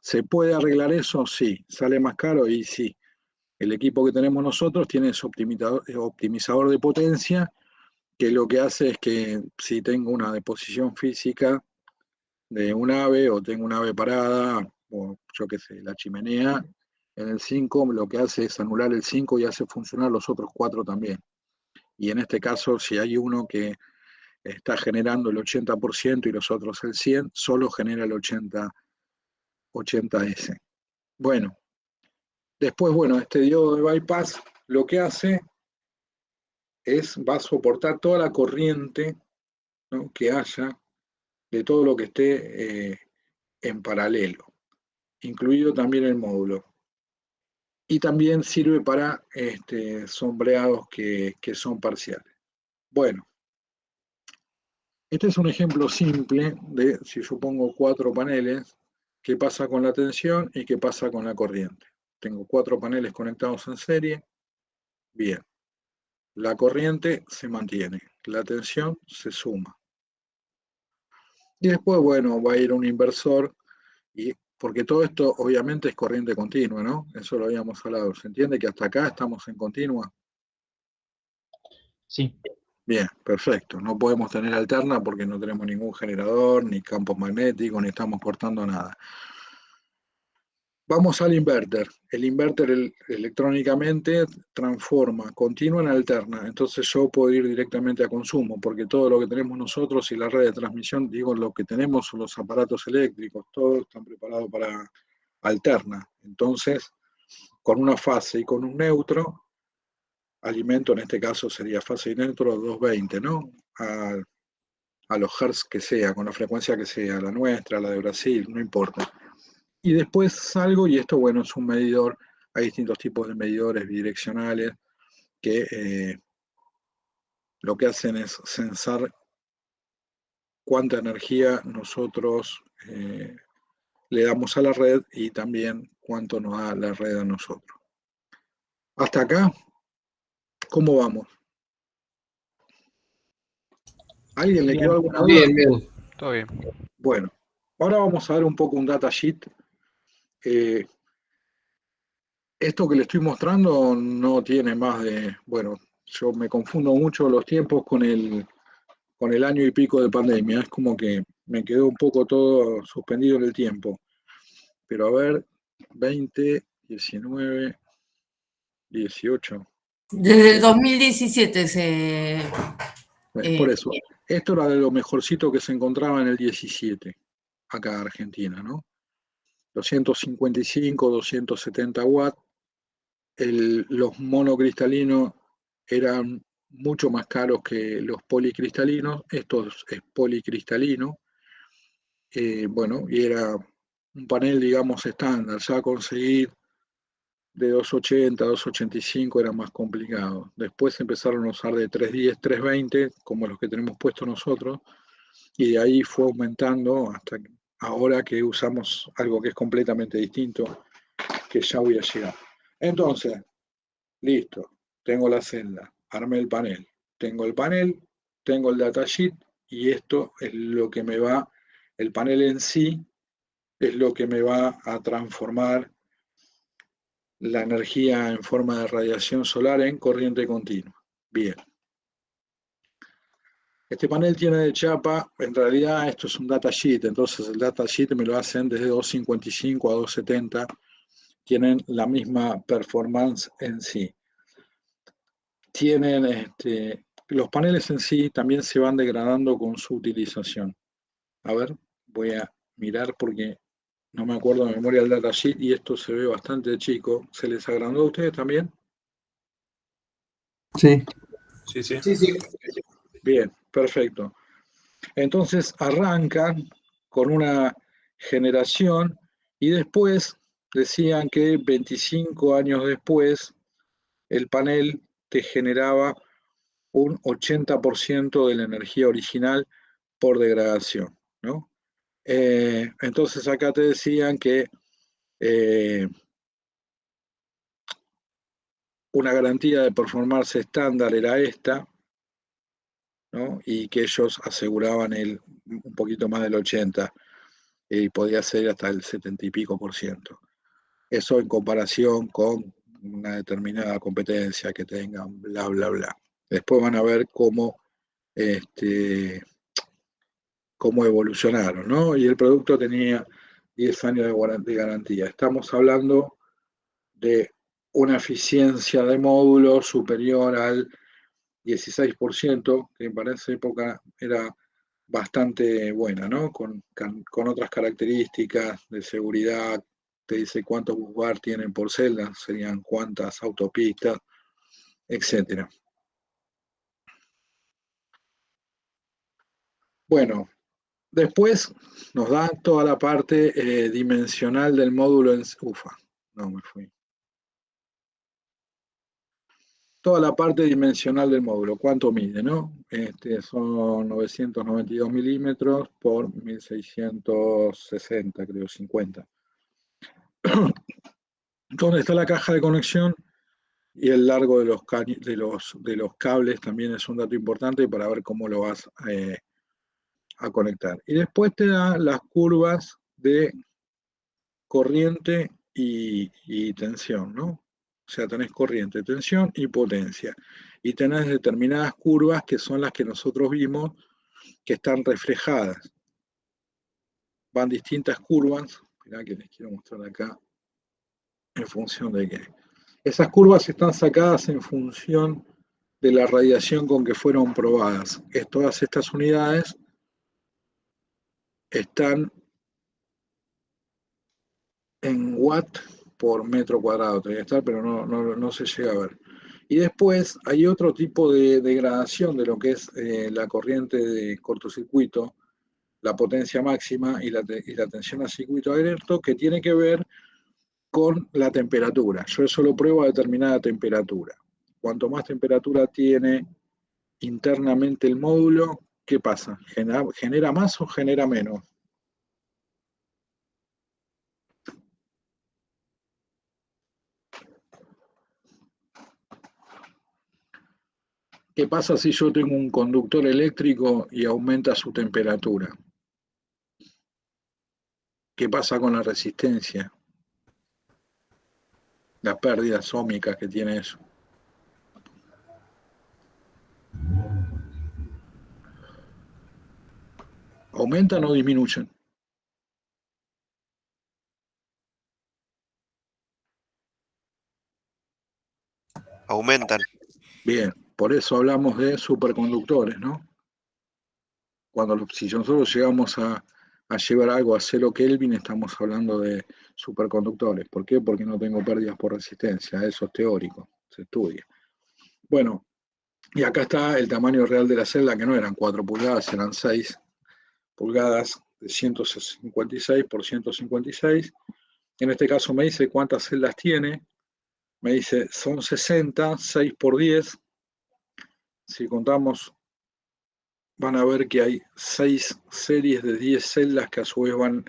¿Se puede arreglar eso? Sí. ¿Sale más caro? Y sí. El equipo que tenemos nosotros tiene ese optimizador de potencia, que lo que hace es que si tengo una deposición física de un ave o tengo un ave parada, o yo qué sé, la chimenea, en el 5 lo que hace es anular el 5 y hace funcionar los otros 4 también. Y en este caso, si hay uno que está generando el 80% y los otros el 100%, solo genera el 80S. Bueno, después, bueno, este diodo de bypass lo que hace va a soportar toda la corriente, ¿no?, que haya de todo lo que esté en paralelo, incluido también el módulo. Y también sirve para sombreados que son parciales. Bueno, este es un ejemplo simple de si yo pongo 4 paneles, qué pasa con la tensión y qué pasa con la corriente. Tengo 4 paneles conectados en serie. Bien, la corriente se mantiene, la tensión se suma. Y después, bueno, va a ir un inversor, porque todo esto obviamente es corriente continua, ¿no? Eso lo habíamos hablado. ¿Se entiende que hasta acá estamos en continua? Sí. Bien, perfecto. No podemos tener alterna porque no tenemos ningún generador, ni campos magnéticos, ni estamos cortando nada. Vamos al inverter. El inverter electrónicamente transforma continua en alterna. Entonces yo puedo ir directamente a consumo, porque todo lo que tenemos nosotros y la red de transmisión, digo, lo que tenemos son los aparatos eléctricos, todos están preparados para alterna. Entonces, con una fase y con un neutro, alimento, en este caso sería fase y neutro 220, ¿no? A los hertz que sea, con la frecuencia que sea, la nuestra, la de Brasil, no importa. Y después salgo, y esto, bueno, es un medidor. Hay distintos tipos de medidores bidireccionales que lo que hacen es censar cuánta energía nosotros le damos a la red y también cuánto nos da la red a nosotros. Hasta acá, ¿cómo vamos? ¿Alguien le quedó alguna duda? Bien, bien. Todo bien. Bueno, ahora vamos a ver un poco un datasheet. Esto que le estoy mostrando no tiene más de, bueno, yo me confundo mucho los tiempos con el año y pico de pandemia. Es como que me quedó un poco todo suspendido en el tiempo. Pero a ver, 20, 19, 18. Desde el 2017 Por eso, esto era de lo mejorcito que se encontraba en el 17, acá en Argentina, ¿no? 255, 270 watts. Los monocristalinos eran mucho más caros que los policristalinos. Esto es policristalino. Bueno, y era un panel, digamos, estándar. Ya conseguir de 280, 285 era más complicado. Después empezaron a usar de 310, 320, como los que tenemos puestos nosotros, y de ahí fue aumentando hasta ahora que usamos algo que es completamente distinto, que ya voy a llegar. Entonces, listo, tengo la celda, armé el panel, tengo el datasheet, y esto es lo que me va, el panel en sí es lo que me va a transformar la energía en forma de radiación solar en corriente continua. Bien. Este panel tiene de chapa, en realidad esto es un datasheet, entonces el datasheet me lo hacen desde 255 a 270, tienen la misma performance en sí. Tienen los paneles en sí también se van degradando con su utilización. A ver, voy a mirar porque no me acuerdo de memoria del datasheet y esto se ve bastante chico. ¿Se les agrandó a ustedes también? Sí. Sí, sí. Sí, sí. Bien, perfecto. Entonces arrancan con una generación y después decían que 25 años después el panel te generaba un 80% de la energía original por degradación, ¿no? Entonces acá te decían que una garantía de performance estándar era esta, ¿no? Y que ellos aseguraban un poquito más del 80% y podía ser hasta el 70 y pico %. Eso en comparación con una determinada competencia que tengan, bla, bla, bla. Después van a ver cómo evolucionaron, ¿no? Y el producto tenía 10 años de garantía. Estamos hablando de una eficiencia de módulo superior al 16%, que para esa época era bastante buena, ¿no? Con otras características de seguridad, te dice cuántos bus bar tienen por celda, serían cuántas autopistas, etcétera. Bueno, después nos da toda la parte dimensional del módulo en... Ufa, no me fui. Toda la parte dimensional del módulo, cuánto mide, ¿no? Son 992 milímetros por 1660, creo, 50. ¿Dónde está la caja de conexión? Y el largo de los cables también es un dato importante para ver cómo lo vas a conectar. Y después te da las curvas de corriente y tensión, ¿no? O sea, tenés corriente, tensión y potencia. Y tenés determinadas curvas que son las que nosotros vimos que están reflejadas. Van distintas curvas. Mirá que les quiero mostrar acá en función de qué. Esas curvas están sacadas en función de la radiación con que fueron probadas. Todas estas unidades están en watt por metro cuadrado, tendría que estar, pero no se llega a ver. Y después hay otro tipo de degradación de lo que es la corriente de cortocircuito, la potencia máxima y la tensión a circuito abierto, que tiene que ver con la temperatura. Yo eso lo pruebo a determinada temperatura. Cuanto más temperatura tiene internamente el módulo, ¿qué pasa? ¿Genera más o genera menos? ¿Qué pasa si yo tengo un conductor eléctrico y aumenta su temperatura? ¿Qué pasa con la resistencia? Las pérdidas óhmicas que tiene eso. ¿Aumentan o disminuyen? Aumentan. Bien, por eso hablamos de superconductores, ¿no? Si nosotros llegamos a llevar algo a 0 Kelvin, estamos hablando de superconductores. ¿Por qué? Porque no tengo pérdidas por resistencia. Eso es teórico, se estudia. Bueno, y acá está el tamaño real de la celda, que no eran 4 pulgadas, eran 6 pulgadas de 156 por 156. En este caso me dice cuántas celdas tiene. Me dice son 60, 6 por 10. Si contamos, van a ver que hay 6 series de 10 celdas que a su vez van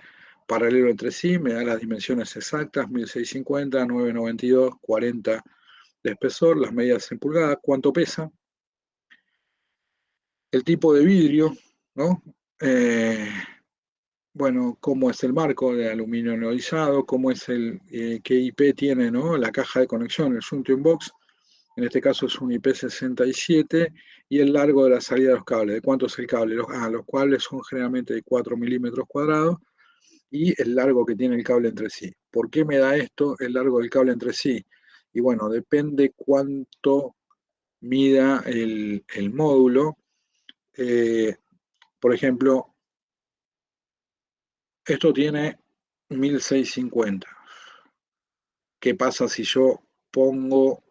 paralelo entre sí. Me da las dimensiones exactas, 1650, 992, 40 de espesor, las medidas en pulgadas, cuánto pesa, el tipo de vidrio, ¿no? Bueno, cómo es el marco de aluminio neodizado, cómo es qué IP tiene, ¿no? La caja de conexión, el junction box, en este caso es un IP67, y el largo de la salida de los cables. ¿De cuánto es el cable? Los cables son generalmente de 4 milímetros cuadrados, y el largo que tiene el cable entre sí. ¿Por qué me da esto, el largo del cable entre sí? Y bueno, depende cuánto mida el módulo. Por ejemplo, esto tiene 1650. ¿Qué pasa si yo pongo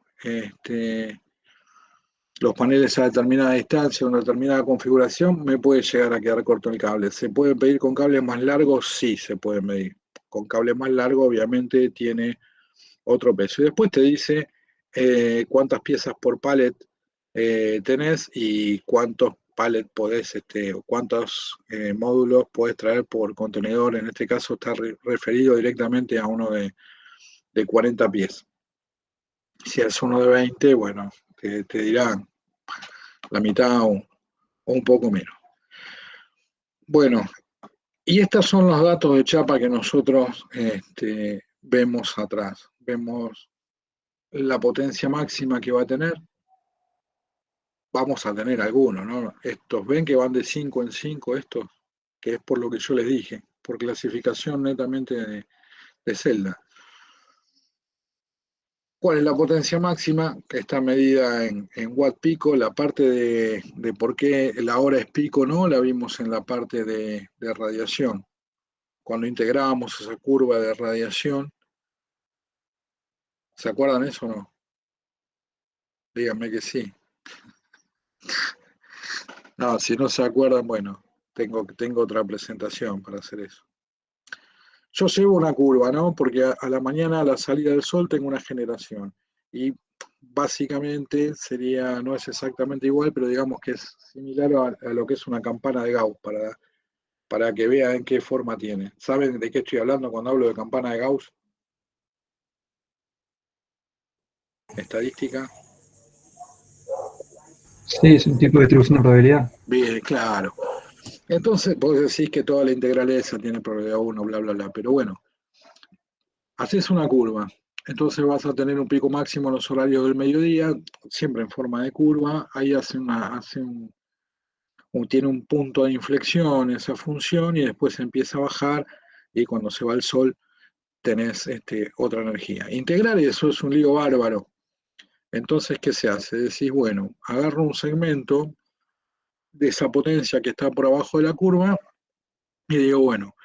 los paneles a determinada distancia, una determinada configuración? Me puede llegar a quedar corto el cable. ¿Se puede pedir con cables más largos? Sí, se puede medir. Con cable más largo, obviamente, tiene otro peso. Y después te dice cuántas piezas por pallet tenés y cuántos pallet podés, cuántos módulos podés traer por contenedor. En este caso está referido directamente a uno de 40 pies. Si es uno de 20, bueno, te dirán la mitad o un poco menos. Bueno, y estos son los datos de chapa que nosotros vemos atrás. Vemos la potencia máxima que va a tener? Vamos a tener algunos, ¿no? Estos, ven que van de 5 en 5 estos, que es por lo que yo les dije, por clasificación netamente de celda. ¿Cuál es la potencia máxima? Que está medida en watt pico. La parte de por qué la hora es pico, ¿no? La vimos en la parte de radiación. Cuando integramos esa curva de radiación, ¿se acuerdan eso o no? Díganme que sí. No, si no se acuerdan, bueno, tengo otra presentación para hacer eso. Yo llevo una curva, ¿no? Porque a la mañana, a la salida del sol, tengo una generación. Y básicamente sería, no es exactamente igual, pero digamos que es similar a lo que es una campana de Gauss, para que vean qué forma tiene. ¿Saben de qué estoy hablando cuando hablo de campana de Gauss? Estadística. Sí, es un tipo de distribución de probabilidad. Bien, claro. Entonces, vos decís que toda la integral esa tiene probabilidad 1, bla, bla, bla. Pero bueno, haces una curva. Entonces vas a tener un pico máximo en los horarios del mediodía, siempre en forma de curva. Ahí tiene un punto de inflexión esa función y después empieza a bajar y cuando se va el sol tenés otra energía. Integrar eso es un lío bárbaro. Entonces, ¿qué se hace? Decís, bueno, agarro un segmento de esa potencia que está por abajo de la curva y digo, bueno,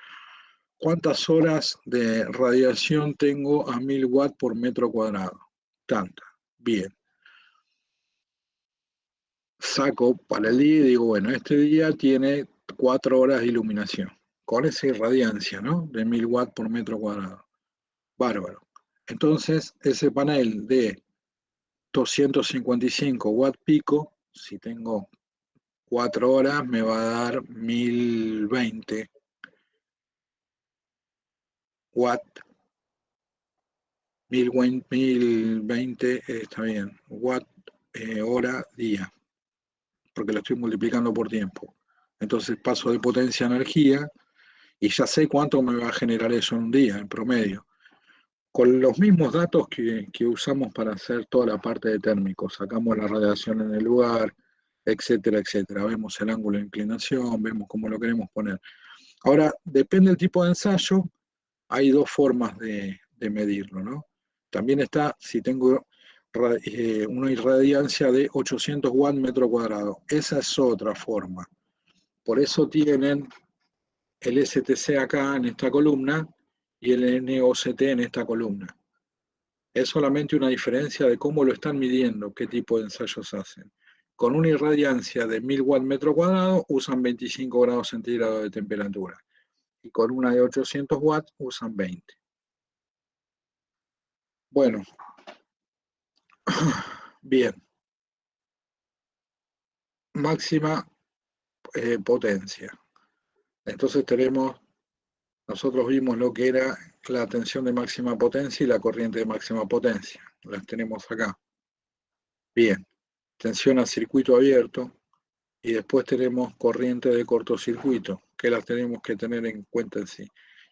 ¿cuántas horas de radiación tengo a 1000 watts por metro cuadrado? Tanta. Bien. Saco para el día y digo, bueno, este día tiene 4 horas de iluminación, con esa irradiancia, ¿no? De 1000 watts por metro cuadrado. Bárbaro. Entonces, ese panel de 255 watts pico, si tengo 4 horas, me va a dar 1020 watts. 1020, está bien, watt hora día, porque lo estoy multiplicando por tiempo. Entonces paso de potencia a energía y ya sé cuánto me va a generar eso en un día, en promedio. Con los mismos datos que usamos para hacer toda la parte de térmico, sacamos la radiación en el lugar, etcétera, etcétera. Vemos el ángulo de inclinación, vemos cómo lo queremos poner. Ahora, depende del tipo de ensayo, hay dos formas de medirlo, ¿no? También está si tengo una irradiancia de 800 watts metro cuadrado. Esa es otra forma. Por eso tienen el STC acá en esta columna y el NOCT en esta columna. Es solamente una diferencia de cómo lo están midiendo, qué tipo de ensayos hacen. Con una irradiancia de 1000 watts metro cuadrado usan 25 grados centígrados de temperatura. Y con una de 800 watts usan 20. Bueno, bien. Máxima potencia. Entonces nosotros vimos lo que era la tensión de máxima potencia y la corriente de máxima potencia. Las tenemos acá. Bien. Tensión a circuito abierto y después tenemos corriente de cortocircuito, que las tenemos que tener en cuenta en sí.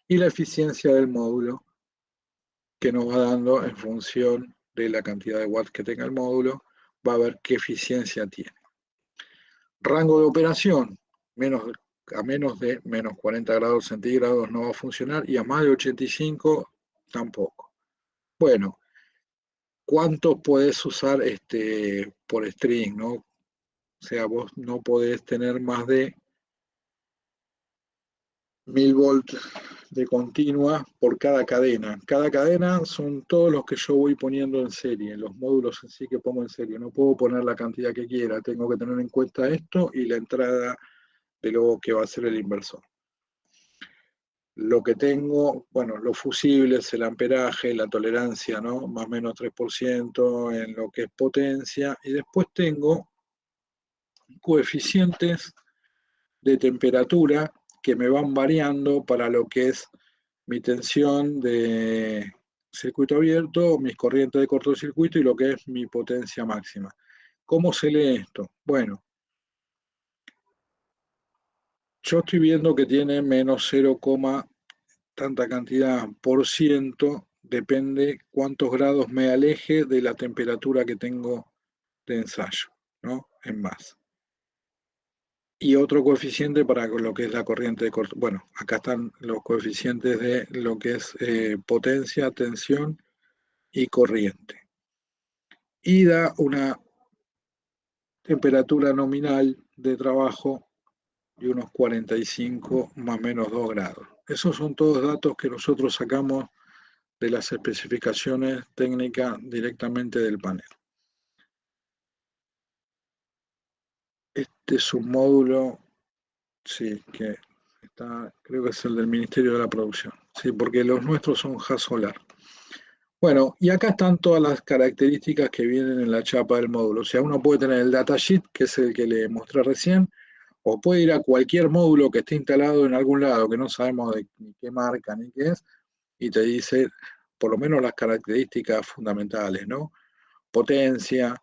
Y la eficiencia del módulo, que nos va dando en función de la cantidad de watts que tenga el módulo, va a ver qué eficiencia tiene. Rango de operación, a menos de menos 40 grados centígrados no va a funcionar y a más de 85 tampoco. Bueno, ¿cuánto podés usar por string, ¿no? O sea, vos no podés tener más de 1000 volts de continua por cada cadena. Cada cadena son todos los que yo voy poniendo en serie, los módulos en sí que pongo en serie. No puedo poner la cantidad que quiera, tengo que tener en cuenta esto y la entrada de lo que va a ser el inversor. Lo que tengo, bueno, los fusibles, el amperaje, la tolerancia, ¿no? Más o menos 3% en lo que es potencia. Y después tengo coeficientes de temperatura que me van variando para lo que es mi tensión de circuito abierto, mis corrientes de cortocircuito y lo que es mi potencia máxima. ¿Cómo se lee esto? Bueno, yo estoy viendo que tiene menos 0, tanta cantidad por ciento depende cuántos grados me aleje de la temperatura que tengo de ensayo, ¿no? En más. Y otro coeficiente para lo que es la corriente de corto. Bueno, acá están los coeficientes de lo que es potencia, tensión y corriente. Y da una temperatura nominal de trabajo de unos 45 más o menos 2 grados. Esos son todos datos que nosotros sacamos de las especificaciones técnicas directamente del panel. Este es un módulo, sí, que está, creo que es el del Ministerio de la Producción, sí, porque los nuestros son haz solar. Bueno, y acá están todas las características que vienen en la chapa del módulo. O sea, uno puede tener el datasheet, que es el que le mostré recién, o puede ir a cualquier módulo que esté instalado en algún lado, que no sabemos de ni qué marca ni qué es, y te dice por lo menos las características fundamentales, ¿no? Potencia,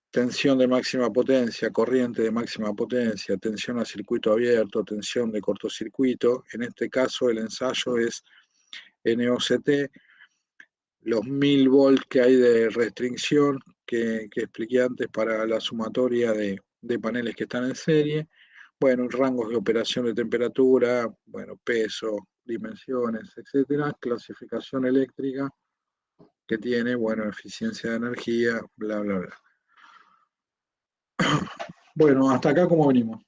tensión de máxima potencia, corriente de máxima potencia, tensión a circuito abierto, tensión de cortocircuito. En este caso el ensayo es NOCT, los 1000 volts que hay de restricción que expliqué antes para la sumatoria de paneles que están en serie. Bueno, rangos de operación de temperatura, bueno, peso, dimensiones, etcétera, clasificación eléctrica que tiene, bueno, eficiencia de energía, bla, bla, bla. Bueno, hasta acá cómo venimos.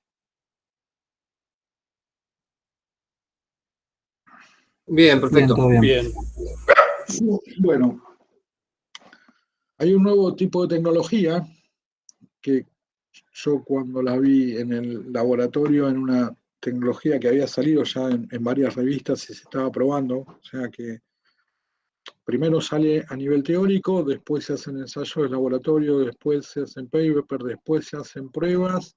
Bien, perfecto. Todo bien. Bien. Bueno, hay un nuevo tipo de tecnología que yo cuando la vi en el laboratorio, en una tecnología que había salido ya en varias revistas y se estaba probando, o sea que primero sale a nivel teórico, después se hacen ensayos de laboratorio, después se hacen papers, después se hacen pruebas,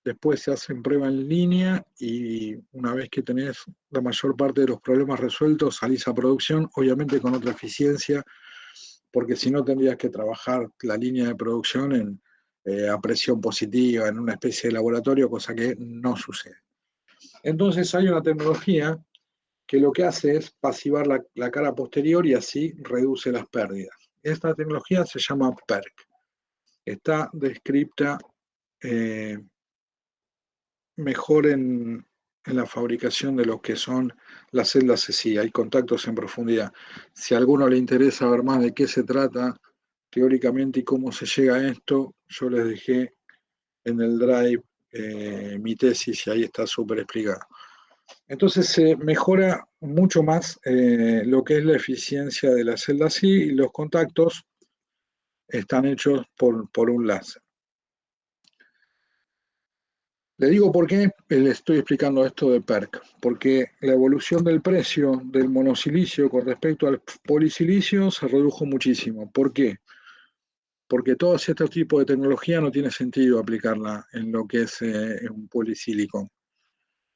después se hacen pruebas en línea y una vez que tenés la mayor parte de los problemas resueltos, salís a producción, obviamente con otra eficiencia, porque si no tendrías que trabajar la línea de producción a presión positiva, en una especie de laboratorio, cosa que no sucede. Entonces hay una tecnología que lo que hace es pasivar la cara posterior y así reduce las pérdidas. Esta tecnología se llama PERC. Está descrita mejor en la fabricación de lo que son las celdas ESI. Hay contactos en profundidad. Si a alguno le interesa ver más de qué se trata teóricamente y cómo se llega a esto, yo les dejé en el drive mi tesis y ahí está súper explicado. Entonces se mejora mucho más lo que es la eficiencia de la celda SI y los contactos están hechos por un láser. Le digo por qué le estoy explicando esto de PERC, porque la evolución del precio del monosilicio con respecto al polisilicio se redujo muchísimo. ¿Por qué? Porque todo este tipo de tecnología no tiene sentido aplicarla en lo que es un polisílico.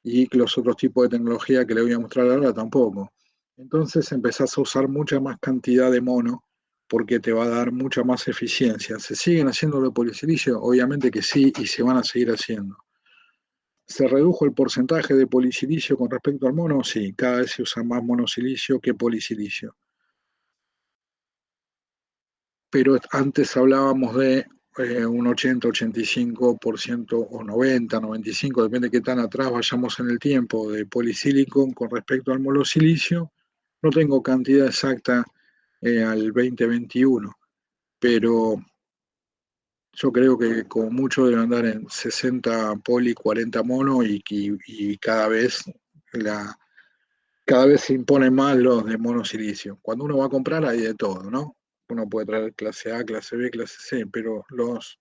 Y los otros tipos de tecnología que le voy a mostrar ahora tampoco. Entonces empezás a usar mucha más cantidad de mono porque te va a dar mucha más eficiencia. ¿Se siguen haciendo de polisilicio? Obviamente que sí, y se van a seguir haciendo. ¿Se redujo el porcentaje de polisilicio con respecto al mono? Sí, cada vez se usa más monosilicio que polisilicio. Pero antes hablábamos de un 80, 85% o 90, 95, depende de qué tan atrás vayamos en el tiempo, de polisilicon con respecto al monosilicio. No tengo cantidad exacta al 2021, pero yo creo que como mucho debe andar en 60 poli, 40 mono y cada vez se imponen más los de monosilicio. Cuando uno va a comprar hay de todo, ¿no? Uno puede traer clase A, clase B, clase C, pero los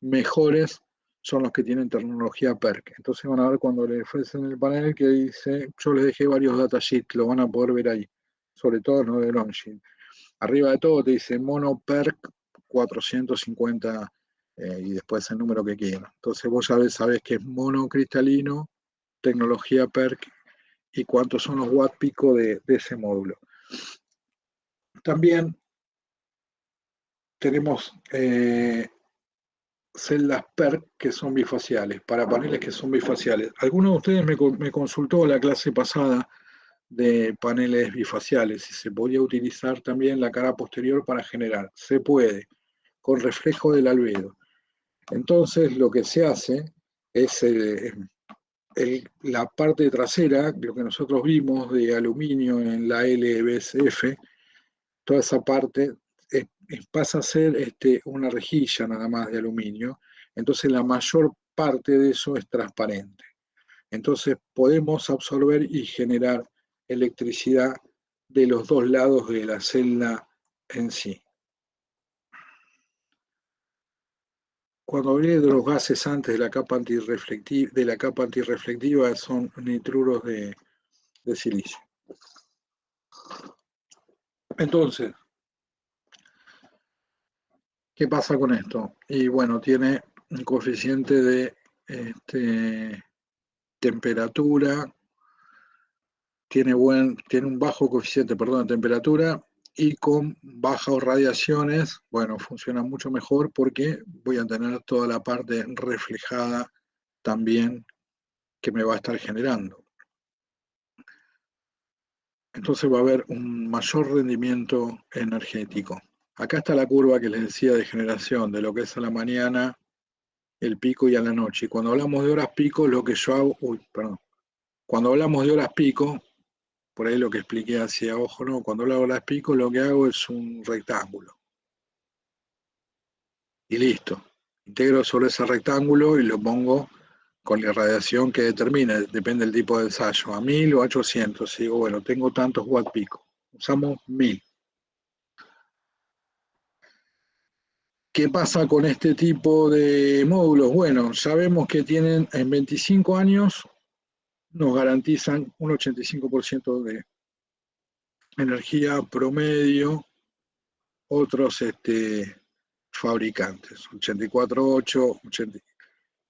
mejores son los que tienen tecnología PERC. Entonces van a ver cuando le ofrecen el panel que dice, yo les dejé varios datasheets, lo van a poder ver ahí, sobre todo no de Longines. Arriba de todo te dice mono PERC 450 y después el número que quieran. Entonces vos ya sabés que es mono cristalino, tecnología PERC y cuántos son los watts pico de ese módulo. También tenemos celdas PERC que son bifaciales, para paneles que son bifaciales. Alguno de ustedes me consultó la clase pasada de paneles bifaciales y se podría utilizar también la cara posterior para generar. Se puede, con reflejo del albedo. Entonces lo que se hace es la parte trasera, lo que nosotros vimos de aluminio en la LBCF, toda esa parte pasa a ser una rejilla nada más de aluminio, entonces la mayor parte de eso es transparente. Entonces podemos absorber y generar electricidad de los dos lados de la celda en sí. Cuando hablé de los gases antes de la capa antirreflectiva, son nitruros de silicio. Entonces, ¿qué pasa con esto? Y bueno, tiene un coeficiente de temperatura, tiene un bajo coeficiente, perdón, de temperatura, y con bajas radiaciones, bueno, funciona mucho mejor porque voy a tener toda la parte reflejada también que me va a estar generando. Entonces va a haber un mayor rendimiento energético. Acá está la curva que les decía de generación, de lo que es a la mañana, el pico y a la noche. Y cuando hablamos de horas pico, lo que yo hago, cuando hablamos de horas pico, por ahí lo que expliqué hacia abajo, no, cuando hablo de horas pico, lo que hago es un rectángulo. Y listo. Integro sobre ese rectángulo y lo pongo con la radiación que determine, depende del tipo de ensayo, a 1000 o a 800. Y digo, bueno, tengo tantos watt pico. Usamos 1000. ¿Qué pasa con este tipo de módulos? Bueno, sabemos que tienen en 25 años, nos garantizan un 85% de energía promedio, otros fabricantes, 84.8, 80.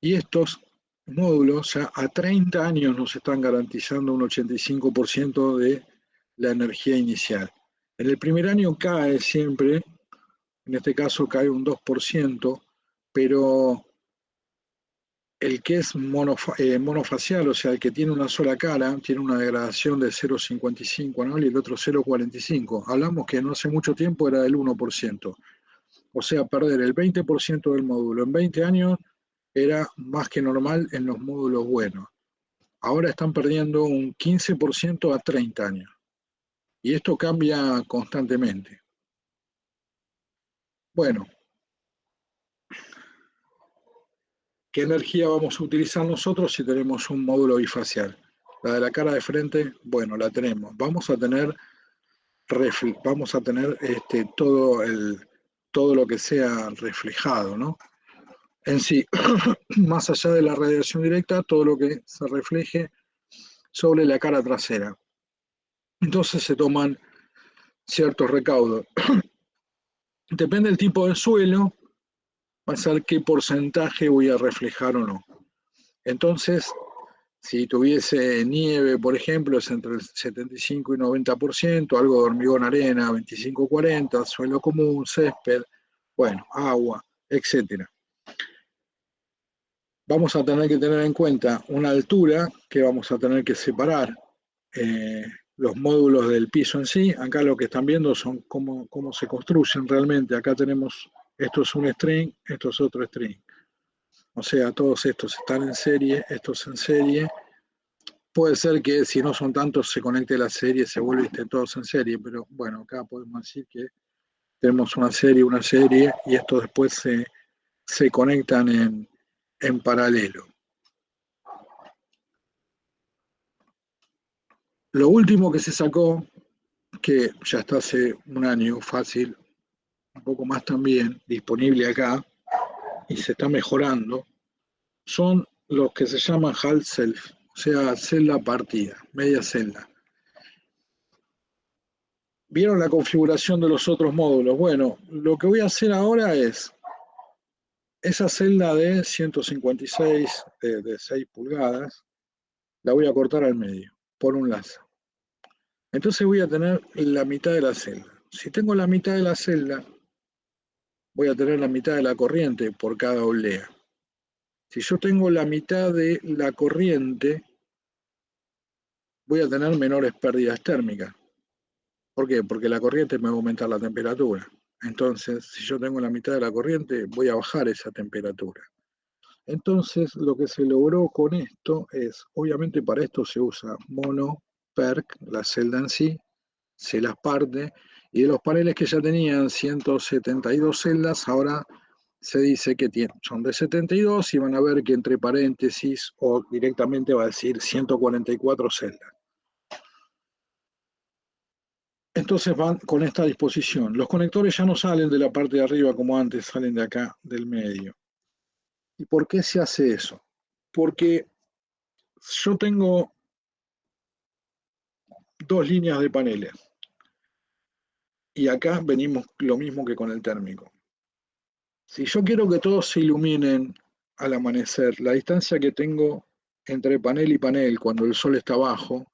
Y estos módulos ya a 30 años nos están garantizando un 85% de la energía inicial. En el primer año cae siempre, en este caso cae un 2%, pero el que es monofacial, o sea, el que tiene una sola cara, tiene una degradación de 0,55 anual y el otro 0,45. Hablamos que no hace mucho tiempo era del 1%. O sea, perder el 20% del módulo en 20 años era más que normal en los módulos buenos. Ahora están perdiendo un 15% a 30 años. Y esto cambia constantemente. Bueno, ¿qué energía vamos a utilizar nosotros si tenemos un módulo bifacial? La de la cara de frente, bueno, la tenemos. Vamos a tener todo lo que sea reflejado, ¿no? En sí, más allá de la radiación directa, todo lo que se refleje sobre la cara trasera. Entonces se toman ciertos recaudos. Depende del tipo de suelo, va a ser qué porcentaje voy a reflejar o no. Entonces, si tuviese nieve, por ejemplo, es entre el 75 y 90%, algo de hormigón arena, 25-40, suelo común, césped, bueno, agua, etc. Vamos a tener que tener en cuenta una altura que vamos a tener que separar los módulos del piso en sí. Acá lo que están viendo son cómo se construyen realmente. Acá tenemos, esto es un string, esto es otro string. O sea, todos estos están en serie, estos en serie. Puede ser que si no son tantos se conecte la serie, se vuelve todos en serie, pero bueno, acá podemos decir que tenemos una serie, y estos después se conectan en paralelo. Lo último que se sacó, que ya está hace un año fácil, un poco más también, disponible acá, y se está mejorando, son los que se llaman half self, o sea, celda partida, media celda. ¿Vieron la configuración de los otros módulos? Bueno, lo que voy a hacer ahora es esa celda de 156, de 6 pulgadas, la voy a cortar al medio, por un lazo. Entonces voy a tener la mitad de la celda. Si tengo la mitad de la celda, voy a tener la mitad de la corriente por cada oblea. Si yo tengo la mitad de la corriente, voy a tener menores pérdidas térmicas. ¿Por qué? Porque la corriente me va a aumentar la temperatura. Entonces, si yo tengo la mitad de la corriente, voy a bajar esa temperatura. Entonces, lo que se logró con esto es, obviamente para esto se usa mono, PERC, la celda en sí, se las parte, y de los paneles que ya tenían 172 celdas, ahora se dice que son de 72 y van a ver que entre paréntesis o directamente va a decir 144 celdas. Entonces van con esta disposición. Los conectores ya no salen de la parte de arriba como antes, salen de acá, del medio. ¿Y por qué se hace eso? Porque yo tengo dos líneas de paneles. Y acá venimos lo mismo que con el térmico. Si yo quiero que todos se iluminen al amanecer, la distancia que tengo entre panel y panel cuando el sol está abajo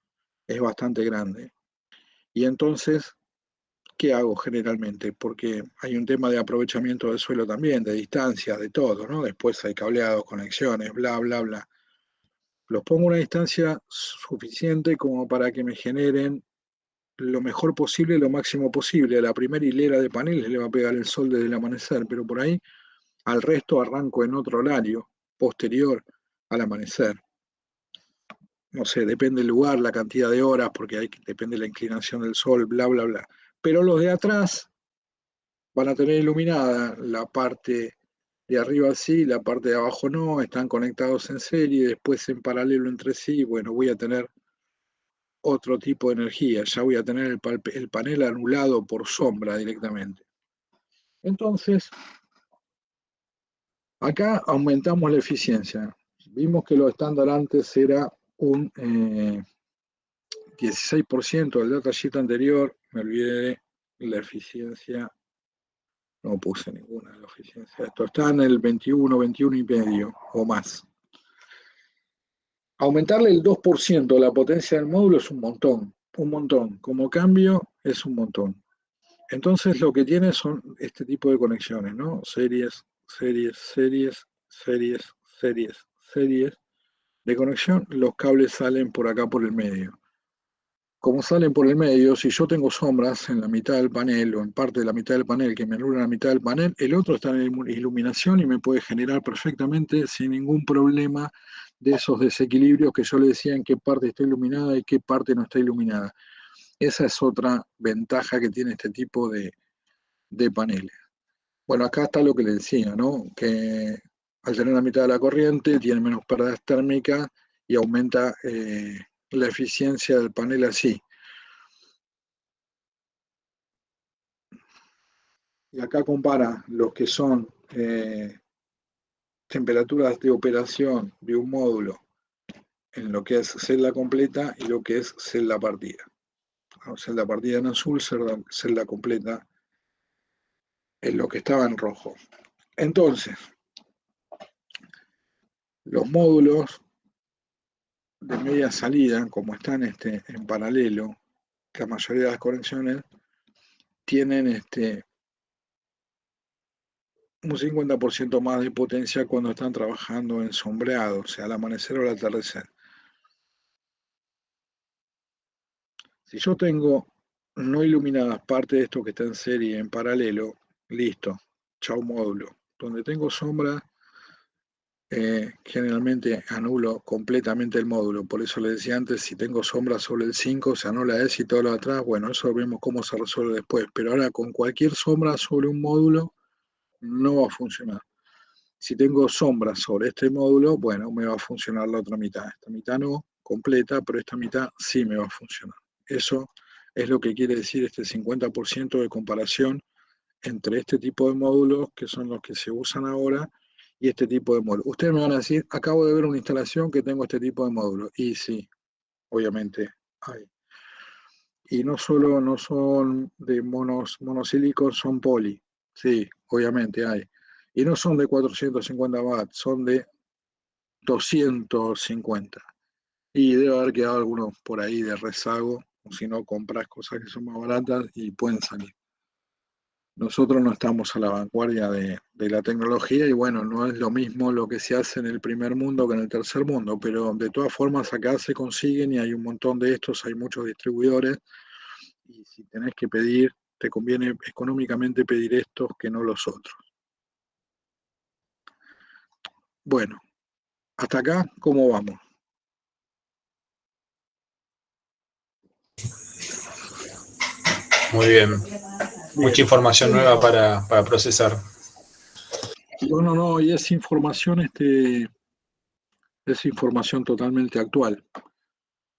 es bastante grande. Y entonces, ¿qué hago generalmente? Porque hay un tema de aprovechamiento del suelo también, de distancia, de todo, ¿no? Después hay cableados, conexiones, bla, bla, bla. Los pongo a una distancia suficiente como para que me generen lo mejor posible, lo máximo posible. A la primera hilera de paneles le va a pegar el sol desde el amanecer, pero por ahí al resto arranco en otro horario, posterior al amanecer. No sé, depende del lugar, la cantidad de horas, porque depende de la inclinación del sol, bla, bla, bla. Pero los de atrás van a tener iluminada la parte de arriba sí, la parte de abajo no, están conectados en serie, después en paralelo entre sí, bueno, voy a tener otro tipo de energía, ya voy a tener el panel anulado por sombra directamente. Entonces, acá aumentamos la eficiencia. Vimos que lo estándar antes era un 16% del datasheet anterior, me olvidé de la eficiencia, no puse ninguna de la eficiencia. Esto está en el 21, 21 y medio o más. Aumentarle el 2% de la potencia del módulo es un montón, un montón. Como cambio es un montón. Entonces lo que tiene son este tipo de conexiones, ¿no? Series, series, series, series, series, series de conexión. Los cables salen por acá por el medio. Como salen por el medio, si yo tengo sombras en la mitad del panel o en parte de la mitad del panel que me anulan la mitad del panel, el otro está en iluminación y me puede generar perfectamente sin ningún problema de esos desequilibrios que yo le decía en qué parte está iluminada y qué parte no está iluminada. Esa es otra ventaja que tiene este tipo de paneles. Bueno, acá está lo que le decía, ¿no? Que al tener la mitad de la corriente tiene menos pérdidas térmicas y aumenta la eficiencia del panel así. Y acá compara los que son temperaturas de operación de un módulo en lo que es celda completa y lo que es celda partida. Celda partida en azul, celda completa en lo que estaba en rojo. Entonces, los módulos de media salida, como están en paralelo, la mayoría de las conexiones tienen un 50% más de potencia cuando están trabajando en sombreado, o sea, al amanecer o al atardecer. Si yo tengo no iluminadas parte de esto que está en serie en paralelo, listo, chau módulo. Donde tengo sombra, generalmente anulo completamente el módulo. Por eso le decía antes, si tengo sombra sobre el 5, se anula ese y todo lo de atrás. Bueno, eso vemos cómo se resuelve después. Pero ahora con cualquier sombra sobre un módulo, no va a funcionar. Si tengo sombra sobre este módulo, bueno, me va a funcionar la otra mitad. Esta mitad no, completa, pero esta mitad sí me va a funcionar. Eso es lo que quiere decir este 50% de comparación entre este tipo de módulos, que son los que se usan ahora, y este tipo de módulos. Ustedes me van a decir, acabo de ver una instalación que tengo este tipo de módulos. Y sí, obviamente hay. Y no solo no son de monocílicos, son poli. Sí, obviamente hay. Y no son de 450 watts, son de 250. Y debe haber quedado algunos por ahí de rezago, o si no compras cosas que son más baratas y pueden salir. Nosotros no estamos a la vanguardia de la tecnología y bueno, no es lo mismo lo que se hace en el primer mundo que en el tercer mundo, pero de todas formas acá se consiguen y hay un montón de estos, hay muchos distribuidores y si tenés que pedir, te conviene económicamente pedir estos que no los otros. Bueno, hasta acá, ¿cómo vamos? Muy bien. Mucha información nueva para procesar. No, y es información, es información totalmente actual.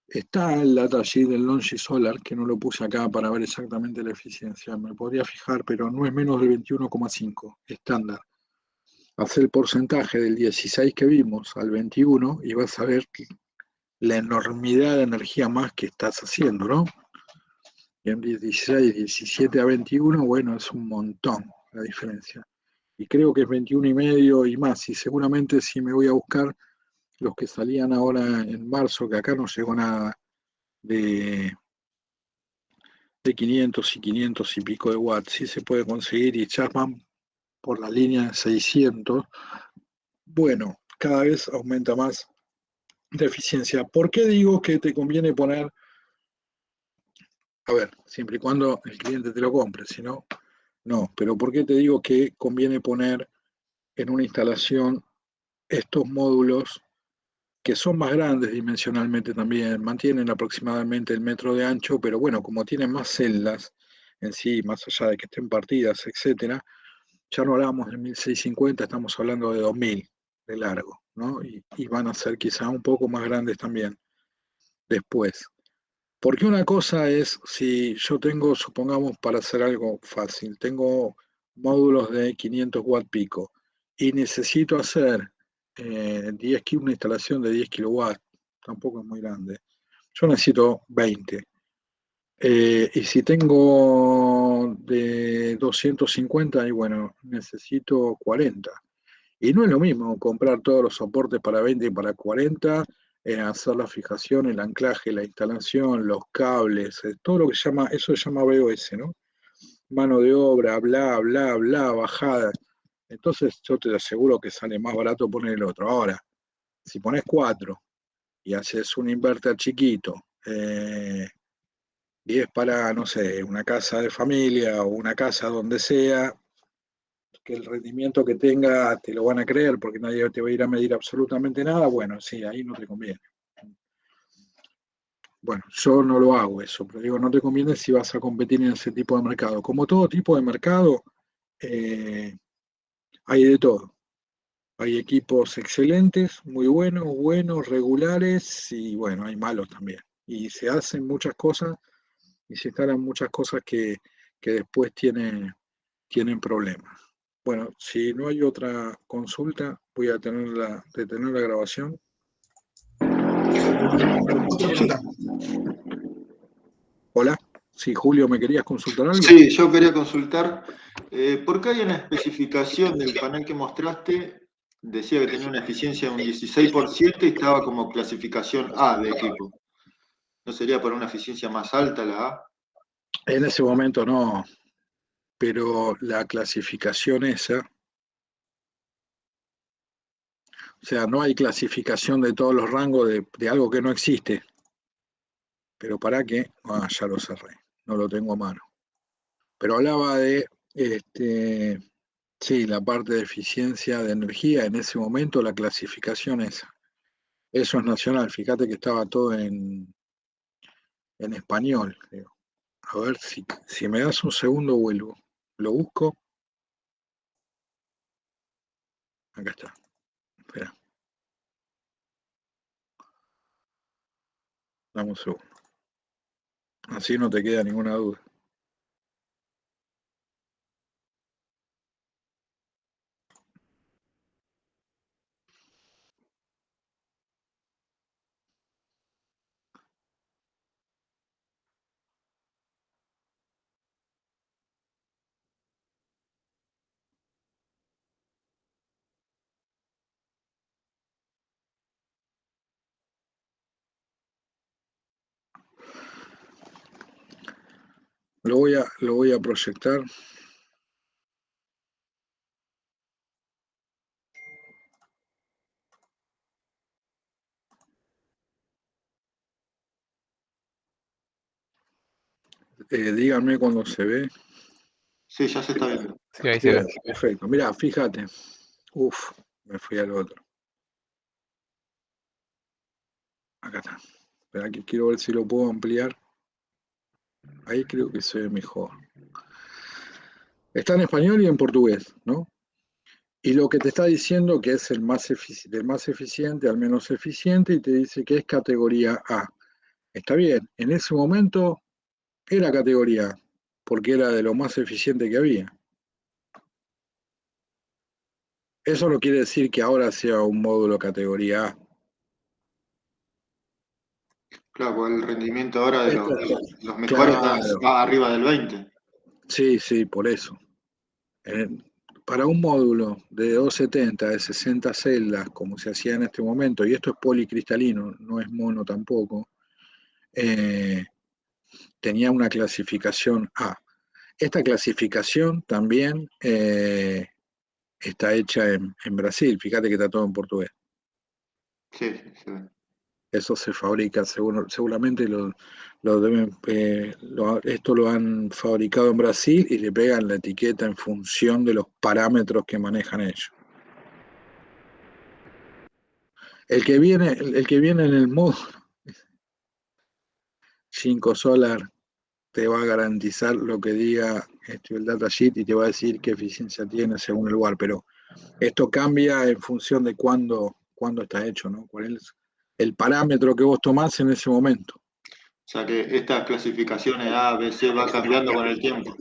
Está el datasheet del Longi Solar, que no lo puse acá para ver exactamente la eficiencia. Me podría fijar, pero no es menos del 21,5 estándar. Hace el porcentaje del 16 que vimos al 21 y vas a ver la enormidad de energía más que estás haciendo, ¿no? Y en 16, 17 a 21, bueno, es un montón la diferencia. Y creo que es 21,5 y más. Y seguramente si me voy a buscar los que salían ahora en marzo, que acá no llegó nada de 500 y 500 y pico de watts, sí se puede conseguir y ya van por la línea de 600. Bueno, cada vez aumenta más de eficiencia. ¿Por qué digo que te conviene poner, a ver, siempre y cuando el cliente te lo compre, si no, no, pero ¿por qué te digo que conviene poner en una instalación estos módulos que son más grandes dimensionalmente también, mantienen aproximadamente el metro de ancho, pero bueno, como tienen más celdas en sí, más allá de que estén partidas, etcétera, ya no hablamos de 1650, estamos hablando de 2000 de largo, ¿no? Y van a ser quizá un poco más grandes también después. Porque una cosa es, si yo tengo, supongamos, para hacer algo fácil, tengo módulos de 500 watt pico y necesito hacer una instalación de 10 kilowatts, tampoco es muy grande. Yo necesito 20. Y si tengo de 250, y bueno, necesito 40. Y no es lo mismo comprar todos los soportes para 20 y para 40, hacer la fijación, el anclaje, la instalación, los cables, todo lo que se llama, eso se llama BOS, ¿no? Mano de obra, bla, bla, bla, bajada. Entonces yo te aseguro que sale más barato poner el otro. Ahora, si pones 4 y haces un inverter chiquito, y es para, no sé, una casa de familia o una casa donde sea, que el rendimiento que tenga te lo van a creer porque nadie te va a ir a medir absolutamente nada, bueno, sí, ahí no te conviene. Bueno, yo no lo hago eso, pero digo, no te conviene si vas a competir en ese tipo de mercado. Como todo tipo de mercado, eh, hay de todo. Hay equipos excelentes, muy buenos, regulares y bueno, hay malos también. Y se hacen muchas cosas y se instalan muchas cosas que después tienen problemas. Bueno, si no hay otra consulta, voy a detener la grabación. Hola, si Julio, ¿me querías consultar algo? Sí, yo quería consultar, ¿por qué hay una especificación del panel que mostraste? Decía que tenía una eficiencia de un 16% y estaba como clasificación A de equipo. ¿No sería para una eficiencia más alta la A? En ese momento no, pero la clasificación esa, o sea, no hay clasificación de todos los rangos de algo que no existe. Pero para qué, ya lo cerré, no lo tengo a mano. Pero hablaba de, sí, la parte de eficiencia de energía, en ese momento la clasificación esa. Eso es nacional, fíjate que estaba todo en español, creo. A ver si me das un segundo vuelvo. Lo busco. Acá está. Espera, dame un segundo. Así no te queda ninguna duda. Lo voy a proyectar. Díganme cuando se ve. Sí, ya se está viendo. Sí, ahí se Bien, ve. perfecto. Mirá, fíjate. Uf, me fui al otro. Acá está. Espera que quiero ver si lo puedo ampliar. Ahí creo que se ve mejor. Está en español y en portugués, ¿no? Y lo que te está diciendo que es el más del más eficiente al menos eficiente y te dice que es categoría A. Está bien, en ese momento era categoría A, porque era de lo más eficiente que había. Eso no quiere decir que ahora sea un módulo categoría A. Claro, porque el rendimiento ahora de los mejores Claro, va arriba del 20. sí, por eso. Para un módulo de 270, de 60 celdas, como se hacía en este momento, y esto es policristalino, no es mono tampoco, tenía una clasificación A. Esta clasificación también está hecha en Brasil, fíjate que está todo en portugués. Sí, se ve. Eso se fabrica, seguramente esto lo han fabricado en Brasil y le pegan la etiqueta en función de los parámetros que manejan ellos. El que viene en el modo 5 Solar te va a garantizar lo que diga el datasheet y te va a decir qué eficiencia tiene según el lugar, pero esto cambia en función de cuándo está hecho, ¿no? ¿Cuál es el parámetro que vos tomás en ese momento? O sea que estas clasificaciones A, B, C va cambiando con el tiempo.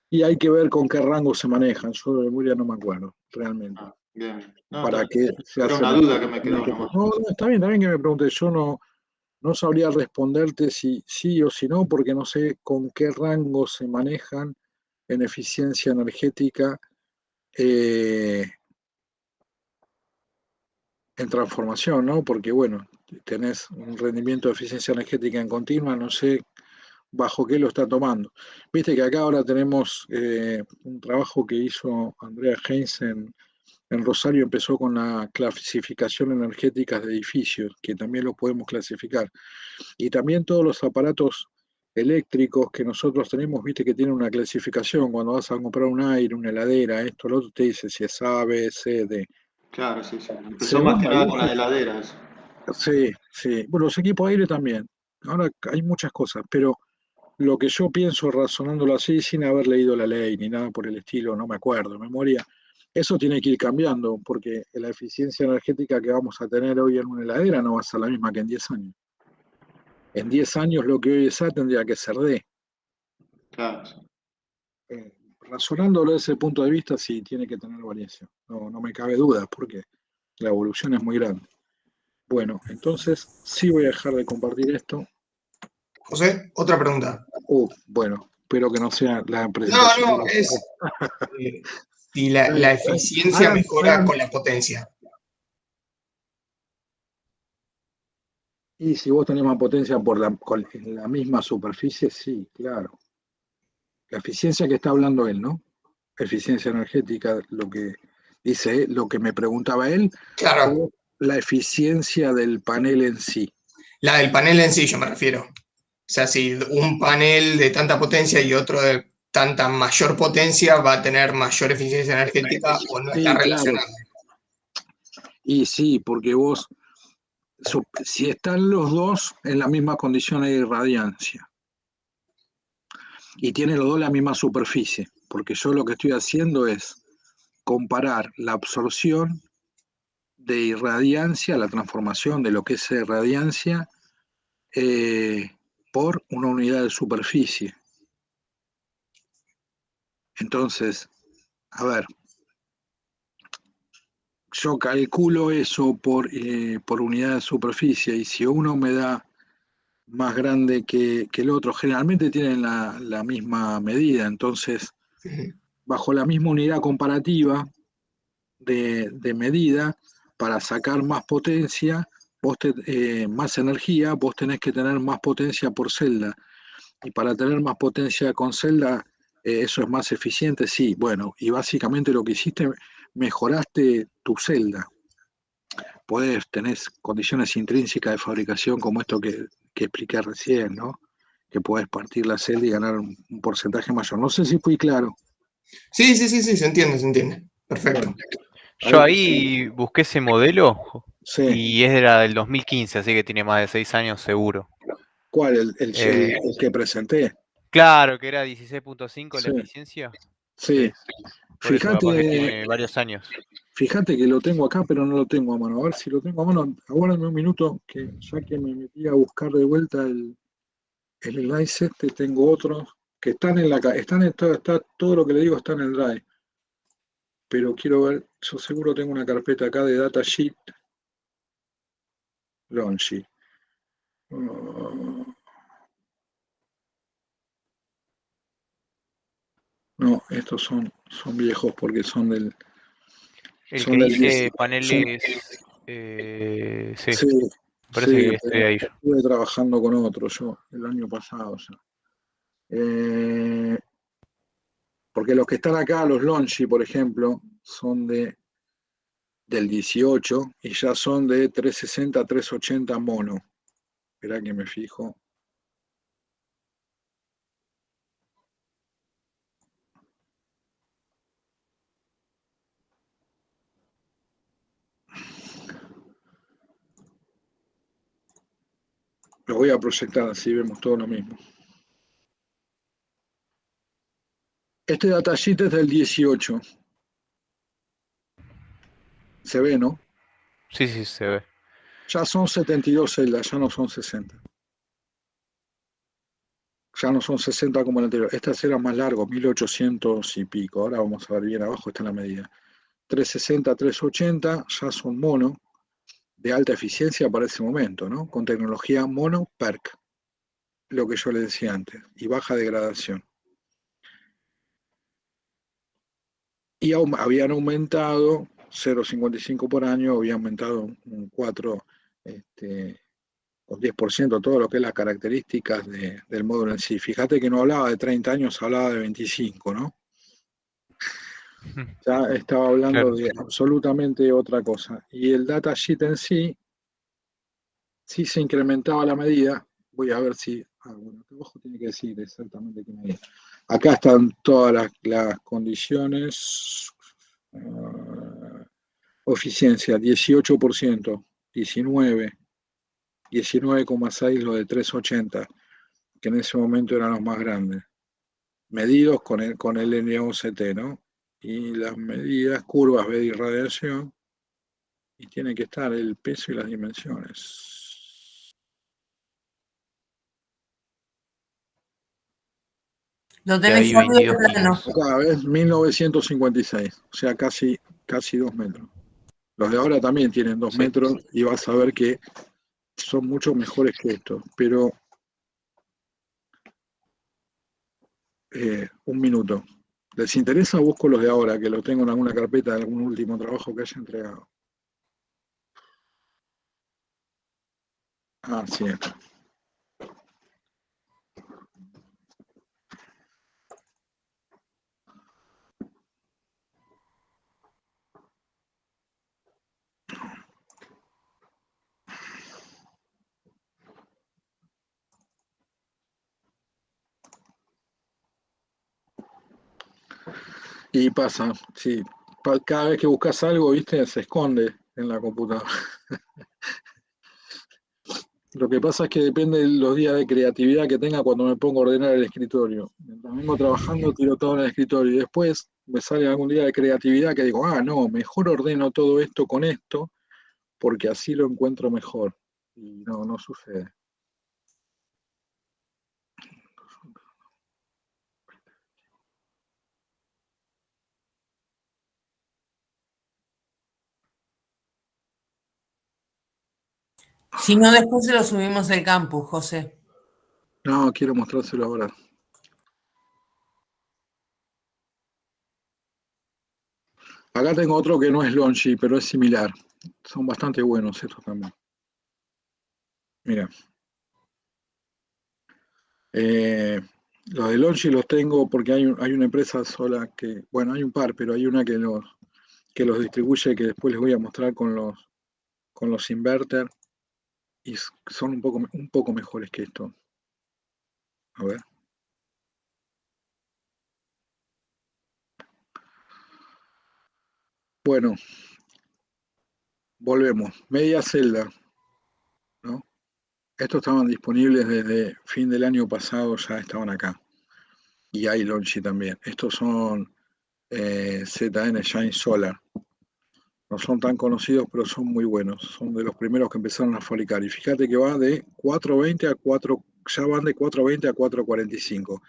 Y hay que ver con qué rango se manejan. Yo de memoria no me acuerdo, realmente. Ah, bien. No, ¿Para qué se era hace una duda que me quedó nomás. No, está bien que me preguntes. Yo no sabría responderte si sí o si no, porque no sé con qué rango se manejan en eficiencia energética en transformación, ¿no? Porque, bueno, tenés un rendimiento de eficiencia energética en continua, no sé bajo qué lo está tomando. Viste que acá ahora tenemos un trabajo que hizo Andrea Heinz en Rosario, empezó con la clasificación energética de edificios, que también lo podemos clasificar. Y también todos los aparatos eléctricos que nosotros tenemos, viste que tienen una clasificación, cuando vas a comprar un aire, una heladera, esto, lo otro, te dice si es A, B, C, D. Claro, sí. Empezó Según más que nada con países, las heladeras. sí. Bueno, los equipos de aire también. Ahora hay muchas cosas, pero lo que yo pienso razonándolo así, sin haber leído la ley ni nada por el estilo, no me acuerdo, memoria, eso tiene que ir cambiando, porque la eficiencia energética que vamos a tener hoy en una heladera no va a ser la misma que en 10 años. En 10 años lo que hoy es A tendría que ser D. Claro. Razonándolo desde ese punto de vista, sí tiene que tener variación. No me cabe duda, porque la evolución es muy grande. Bueno, entonces sí voy a dejar de compartir esto. José, otra pregunta. Bueno, espero que no sea la presentación. No, es si la eficiencia mejora con la potencia. Y si vos tenés más potencia con la misma superficie, sí, claro. La eficiencia que está hablando él, ¿no? Eficiencia energética, lo que dice, lo que me preguntaba él, Claro. o la eficiencia del panel en sí. La del panel en sí, yo me refiero. O sea, si un panel de tanta potencia y otro de tanta mayor potencia va a tener mayor eficiencia energética o no está relacionado. Claro. Y sí, porque vos, si están los dos en las mismas condiciones de irradiancia y tienen los dos la misma superficie, porque yo lo que estoy haciendo es comparar la absorción de irradiancia, la transformación de lo que es irradiancia por una unidad de superficie. Entonces, a ver, yo calculo eso por unidad de superficie y si uno me da más grande que el otro, generalmente tienen la misma medida, entonces bajo la misma unidad comparativa de medida, para sacar más potencia, más energía, vos tenés que tener más potencia por celda. Y para tener más potencia con celda, eso es más eficiente, sí. Bueno, y básicamente lo que hiciste, mejoraste tu celda. Tenés condiciones intrínsecas de fabricación como esto que expliqué recién, ¿no? que podés partir la celda y ganar un porcentaje mayor. No sé si fui claro. Sí, se entiende. Perfecto. Yo ahí busqué ese modelo Sí. y era del 2015, así que tiene más de 6 años seguro. ¿Cuál? El que presenté. Claro, que era 16.5 la Sí. eficiencia. Sí. Por eso capaz que Fíjate, tiene varios años. fíjate que lo tengo acá, pero no lo tengo a mano. A ver si lo tengo a mano. Aguárdame un minuto, que ya que me metí a buscar de vuelta el slice este, tengo otros que están en está todo lo que le digo está en el drive. Pero quiero ver, yo seguro tengo una carpeta acá de datasheet. Longi. No, estos son viejos porque son del... El son que del dice 10. paneles... sí, Sí, parece sí, que estoy ahí yo. estuve trabajando con otro yo el año pasado ya. Porque los que están acá, los Longi, por ejemplo, son del 18 y ya son de 360 a 380 mono. Esperá que me fijo. Lo voy a proyectar así vemos todo lo mismo. Este datasheet es del 18. Se ve, ¿no? Sí, se ve. Ya son 72 celdas, ya no son 60. Ya no son 60 como el anterior. Estas eran más largos, 1800 y pico. Ahora vamos a ver bien abajo, está la medida. 360, 380 ya son mono, de alta eficiencia para ese momento, ¿no? Con tecnología mono PERC, lo que yo le decía antes, y baja degradación. Y habían aumentado 0,55 por año, había aumentado un 4, con 10% todo lo que es las características del módulo en sí. Fíjate que no hablaba de 30 años, hablaba de 25, ¿no? Ya estaba hablando de absolutamente otra cosa. Y el datasheet en sí se incrementaba la medida. Voy a ver si... bueno, acá abajo tiene que decir exactamente qué medida. Acá están todas las condiciones. Eficiencia, 18%, 19, 19,6 lo de 380, que en ese momento eran los más grandes. Medidos con el NOCT, ¿no? Y las medidas, curvas de irradiación, y tiene que estar el peso y las dimensiones. Lo tenés ahí de plano. Acá ves 1956, o sea, casi 2 metros. Los de ahora también tienen 2 metros y vas a ver que son mucho mejores que estos, pero un minuto. ¿Les interesa? Busco los de ahora, que lo tengo en alguna carpeta de algún último trabajo que haya entregado. Ah, sí. Y pasa, sí. Cada vez que buscas algo, viste, se esconde en la computadora. Lo que pasa es que depende de los días de creatividad que tenga cuando me pongo a ordenar el escritorio. Mientras vengo trabajando, tiro todo en el escritorio y después me sale algún día de creatividad que digo, no, mejor ordeno todo esto con esto porque así lo encuentro mejor. Y no sucede. Si no, después se lo subimos al campus, José. No, quiero mostrárselo ahora. Acá tengo otro que no es Longi, pero es similar. Son bastante buenos estos también. Mira. Los de Longi los tengo porque hay una empresa sola que, bueno, hay un par, pero hay una que los distribuye, que después les voy a mostrar con los inverter, y son un poco mejores que estos. A ver. Bueno, volvemos. Media celda, ¿no? Estos estaban disponibles desde fin del año pasado, ya estaban acá. Y iLaunch también. Estos son ZN Shine Solar. No son tan conocidos, pero son muy buenos. Son de los primeros que empezaron a fabricar. Y fíjate que va de 420 a 4, ya van de 420 a 445.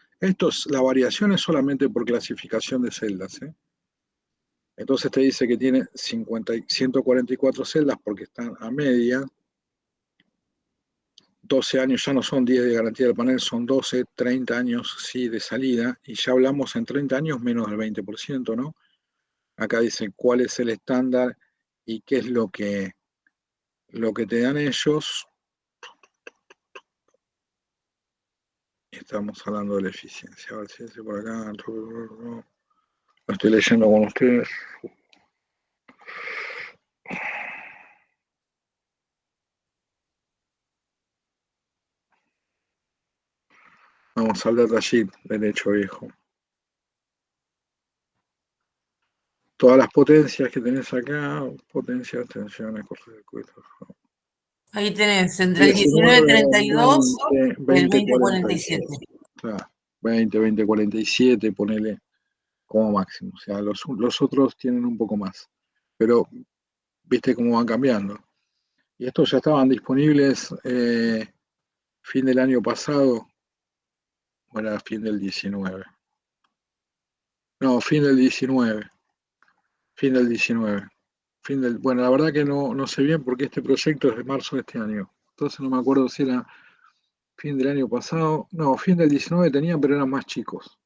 La variación es solamente por clasificación de celdas, ¿eh? Entonces te dice que tiene 144 celdas porque están a media. 12 años ya no son 10 de garantía del panel, son 12, 30 años sí de salida. Y ya hablamos en 30 años menos del 20%, ¿no? Acá dice cuál es el estándar y qué es lo que te dan ellos. Estamos hablando de la eficiencia. A ver si dice por acá. Lo estoy leyendo con ustedes. Vamos al datasheet derecho viejo. Todas las potencias que tenés acá, potencias, tensiones, cortocircuitos. Ahí tenés entre el 1932 y el 2047. Claro, 20, 47, ponele como máximo. O sea, los otros tienen un poco más. Pero viste cómo van cambiando. Y estos ya estaban disponibles fin del año pasado. Bueno, fin del 19. No, fin del 19. Fin del 19. Bueno, la verdad que no sé bien porque este proyecto es de marzo de este año. Entonces no me acuerdo si era fin del año pasado. No, fin del 19 tenía, pero eran más chicos.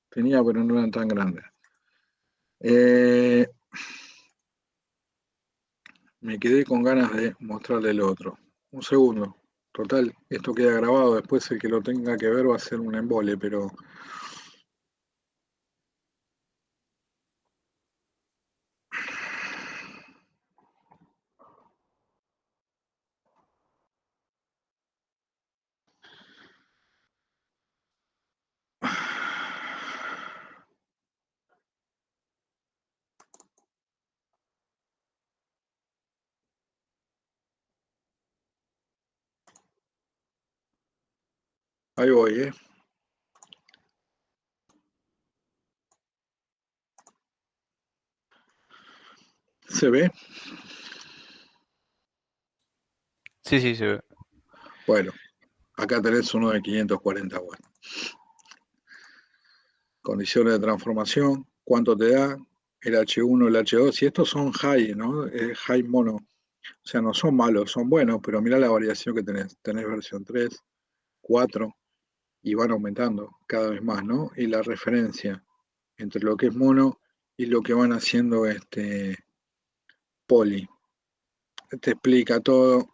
Tenía, pero no eran tan grandes. Me quedé con ganas de mostrarle el otro. Un segundo. Total, esto queda grabado. Después el que lo tenga que ver va a ser un embole, pero... Ahí voy, ¿eh? ¿Se ve? Sí, sí, se ve. Bueno, acá tenés uno de 540 watts. Condiciones de transformación, cuánto te da, el H1, el H2, y estos son high, ¿no? High mono. O sea, no son malos, son buenos, pero mirá la variación que tenés. Tenés versión 3, 4, y van aumentando cada vez más, ¿no? Y la referencia entre lo que es mono y lo que van haciendo poly. Te explica todo.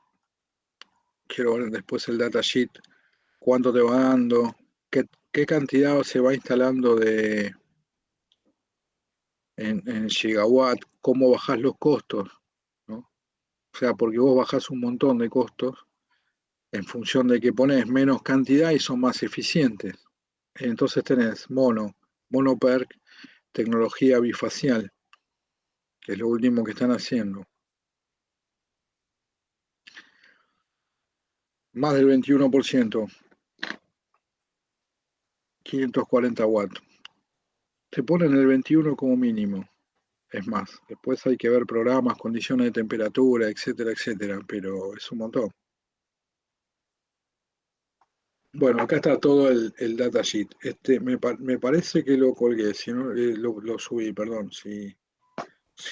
Quiero ver después el datasheet, cuánto te va dando, qué cantidad se va instalando en gigawatt, cómo bajás los costos, ¿no? O sea, porque vos bajás un montón de costos en función de que pones menos cantidad y son más eficientes. Entonces tenés monoperc, tecnología bifacial, que es lo último que están haciendo. Más del 21%, 540 watts. Te ponen el 21 como mínimo. Es más, después hay que ver programas, condiciones de temperatura, etcétera, etcétera, pero es un montón. Bueno, acá está todo el datasheet. Me parece que lo colgué, si no, lo subí, perdón. Si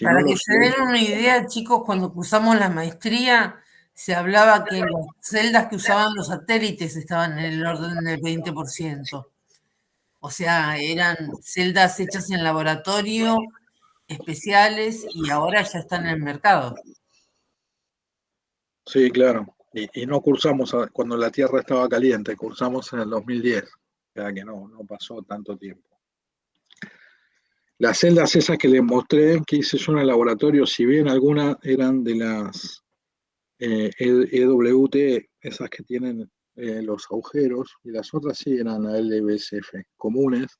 Para no que lo se subí, den una idea, chicos, cuando cursamos la maestría, se hablaba que las celdas que usaban los satélites estaban en el orden del 20%. O sea, eran celdas hechas en laboratorio, especiales, y ahora ya están en el mercado. sí, claro. Y no cursamos cuando la Tierra estaba caliente, cursamos en el 2010. O sea que no pasó tanto tiempo. Las celdas esas que les mostré, que hice yo en el laboratorio, si bien algunas eran de las EWT, esas que tienen los agujeros, y las otras sí eran LVSF comunes.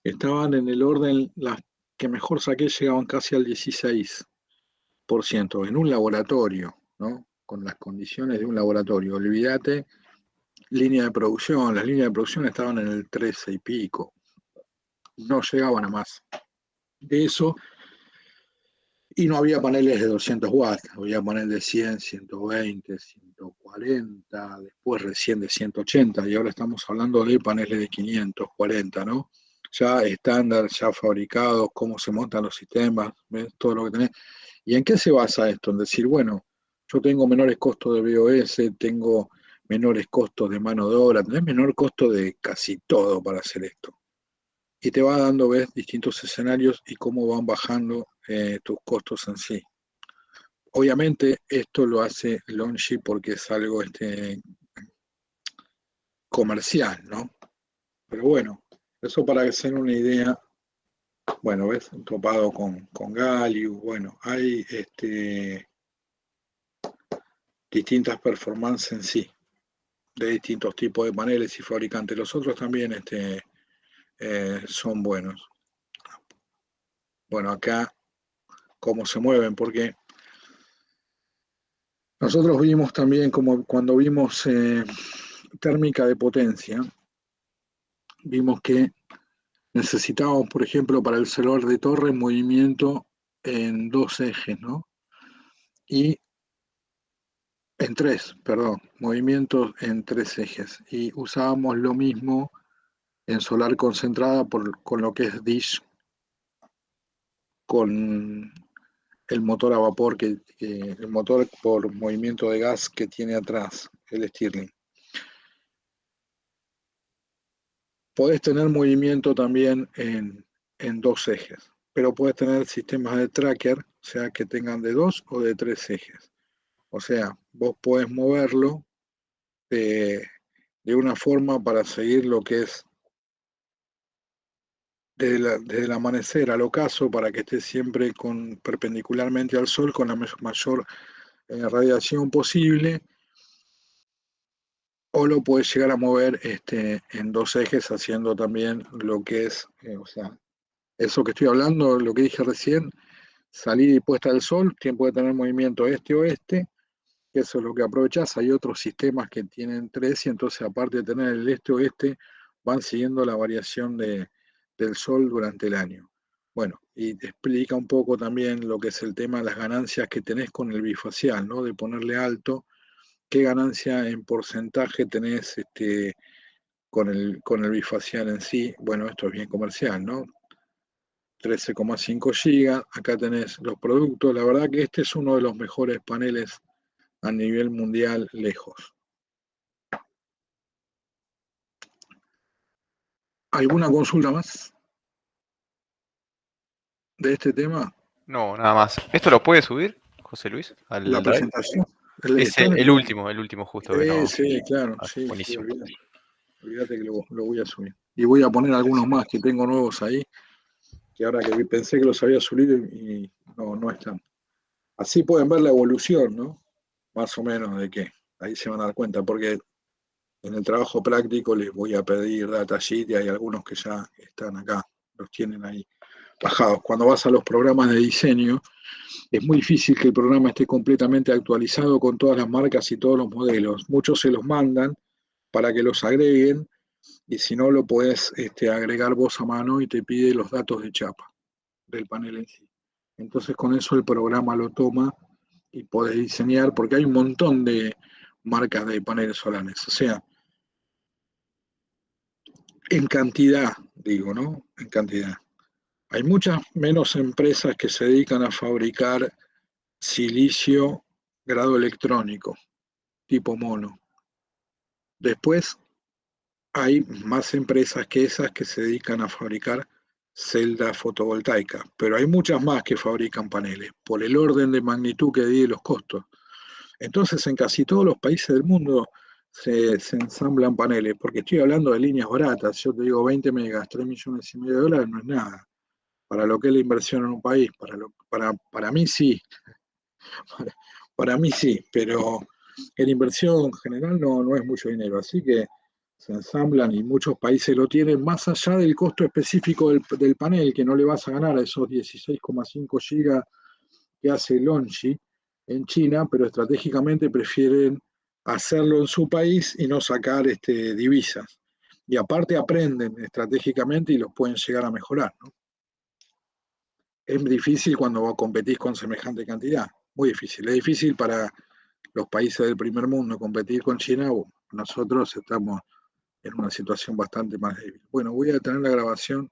Estaban en el orden, las que mejor saqué llegaban casi al 16% en un laboratorio, ¿no? Con las condiciones de un laboratorio. Olvídate, línea de producción, las líneas de producción estaban en el 13 y pico, no llegaban a más de eso, y no había paneles de 200 watts, había paneles de 100, 120, 140, después recién de 180, y ahora estamos hablando de paneles de 540, ¿no? Ya estándar, ya fabricados, cómo se montan los sistemas, ¿ves? Todo lo que tenés. ¿Y en qué se basa esto? En decir, bueno, yo tengo menores costos de BOS, tengo menores costos de mano de obra, tenés menor costo de casi todo para hacer esto. Y te va dando, ves, distintos escenarios y cómo van bajando tus costos en sí. Obviamente esto lo hace Longi porque es algo comercial, ¿no? Pero bueno, eso para que se den una idea. Bueno, ves, topado con Gallium, bueno, hay distintas performances en sí, de distintos tipos de paneles y fabricantes. Los otros también son buenos. Bueno, acá cómo se mueven, porque nosotros vimos también, como cuando vimos térmica de potencia, vimos que necesitábamos, por ejemplo, para el celular de torre, movimiento en 2 ejes, ¿no? Y en 3, perdón, movimientos en 3 ejes. Y usábamos lo mismo en solar concentrada con lo que es dish, con el motor a vapor, el motor por movimiento de gas que tiene atrás, el Stirling. Podés tener movimiento también en 2 ejes, pero podés tener sistemas de tracker, o sea, que tengan de 2 o de 3 ejes. O sea, vos podés moverlo de una forma para seguir lo que es desde el amanecer al ocaso, para que esté siempre perpendicularmente al sol con la mayor radiación posible, o lo puedes llegar a mover en 2 ejes, haciendo también lo que es, o sea, eso que estoy hablando, lo que dije recién, salida y puesta del sol, puede tener movimiento este-oeste, que eso es lo que aprovechás. Hay otros sistemas que tienen 3, y entonces aparte de tener el este-oeste, van siguiendo la variación del sol durante el año. Bueno, y te explica un poco también lo que es el tema de las ganancias que tenés con el bifacial, ¿no? De ponerle alto, qué ganancia en porcentaje tenés con el bifacial en sí. Bueno, esto es bien comercial, ¿no? 13,5 GB, acá tenés los productos. La verdad que este es uno de los mejores paneles a nivel mundial lejos. ¿Alguna consulta más de este tema? No, nada más. ¿Esto lo puede subir, José Luis, al La Drive? presentación. Es el último justo que no. Sí, claro, Ah, sí, buenísimo. olvídate que lo voy a subir. Y voy a poner algunos más que tengo nuevos ahí, que ahora que pensé que los había subido y no están. Así pueden ver la evolución, ¿no? Más o menos de qué. Ahí se van a dar cuenta, porque en el trabajo práctico les voy a pedir datasheet y hay algunos que ya están acá, los tienen ahí bajados. Cuando vas a los programas de diseño, es muy difícil que el programa esté completamente actualizado con todas las marcas y todos los modelos. Muchos se los mandan para que los agreguen, y si no lo podés agregar vos a mano y te pide los datos de chapa del panel en sí. Entonces con eso el programa lo toma y podés diseñar, porque hay un montón de marcas de paneles solares. O sea, en cantidad, digo, ¿no? En cantidad. Hay muchas menos empresas que se dedican a fabricar silicio grado electrónico, tipo mono. Después hay más empresas que esas que se dedican a fabricar celdas fotovoltaicas, pero hay muchas más que fabrican paneles, por el orden de magnitud que di de los costos. Entonces en casi todos los países del mundo se ensamblan paneles, porque estoy hablando de líneas baratas. Yo te digo 20 megas, 3,5 millones de dólares no es nada. Para lo que es la inversión en un país, para mí sí, para mí sí, pero en inversión general no es mucho dinero, así que se ensamblan y muchos países lo tienen, más allá del costo específico del panel, que no le vas a ganar a esos 16,5 gigas que hace Longi en China, pero estratégicamente prefieren hacerlo en su país y no sacar divisas. Y aparte aprenden estratégicamente y los pueden llegar a mejorar, ¿no? Es difícil cuando competís con semejante cantidad, muy difícil. Es difícil para los países del primer mundo competir con China. Nosotros estamos en una situación bastante más débil. Bueno, voy a detener la grabación.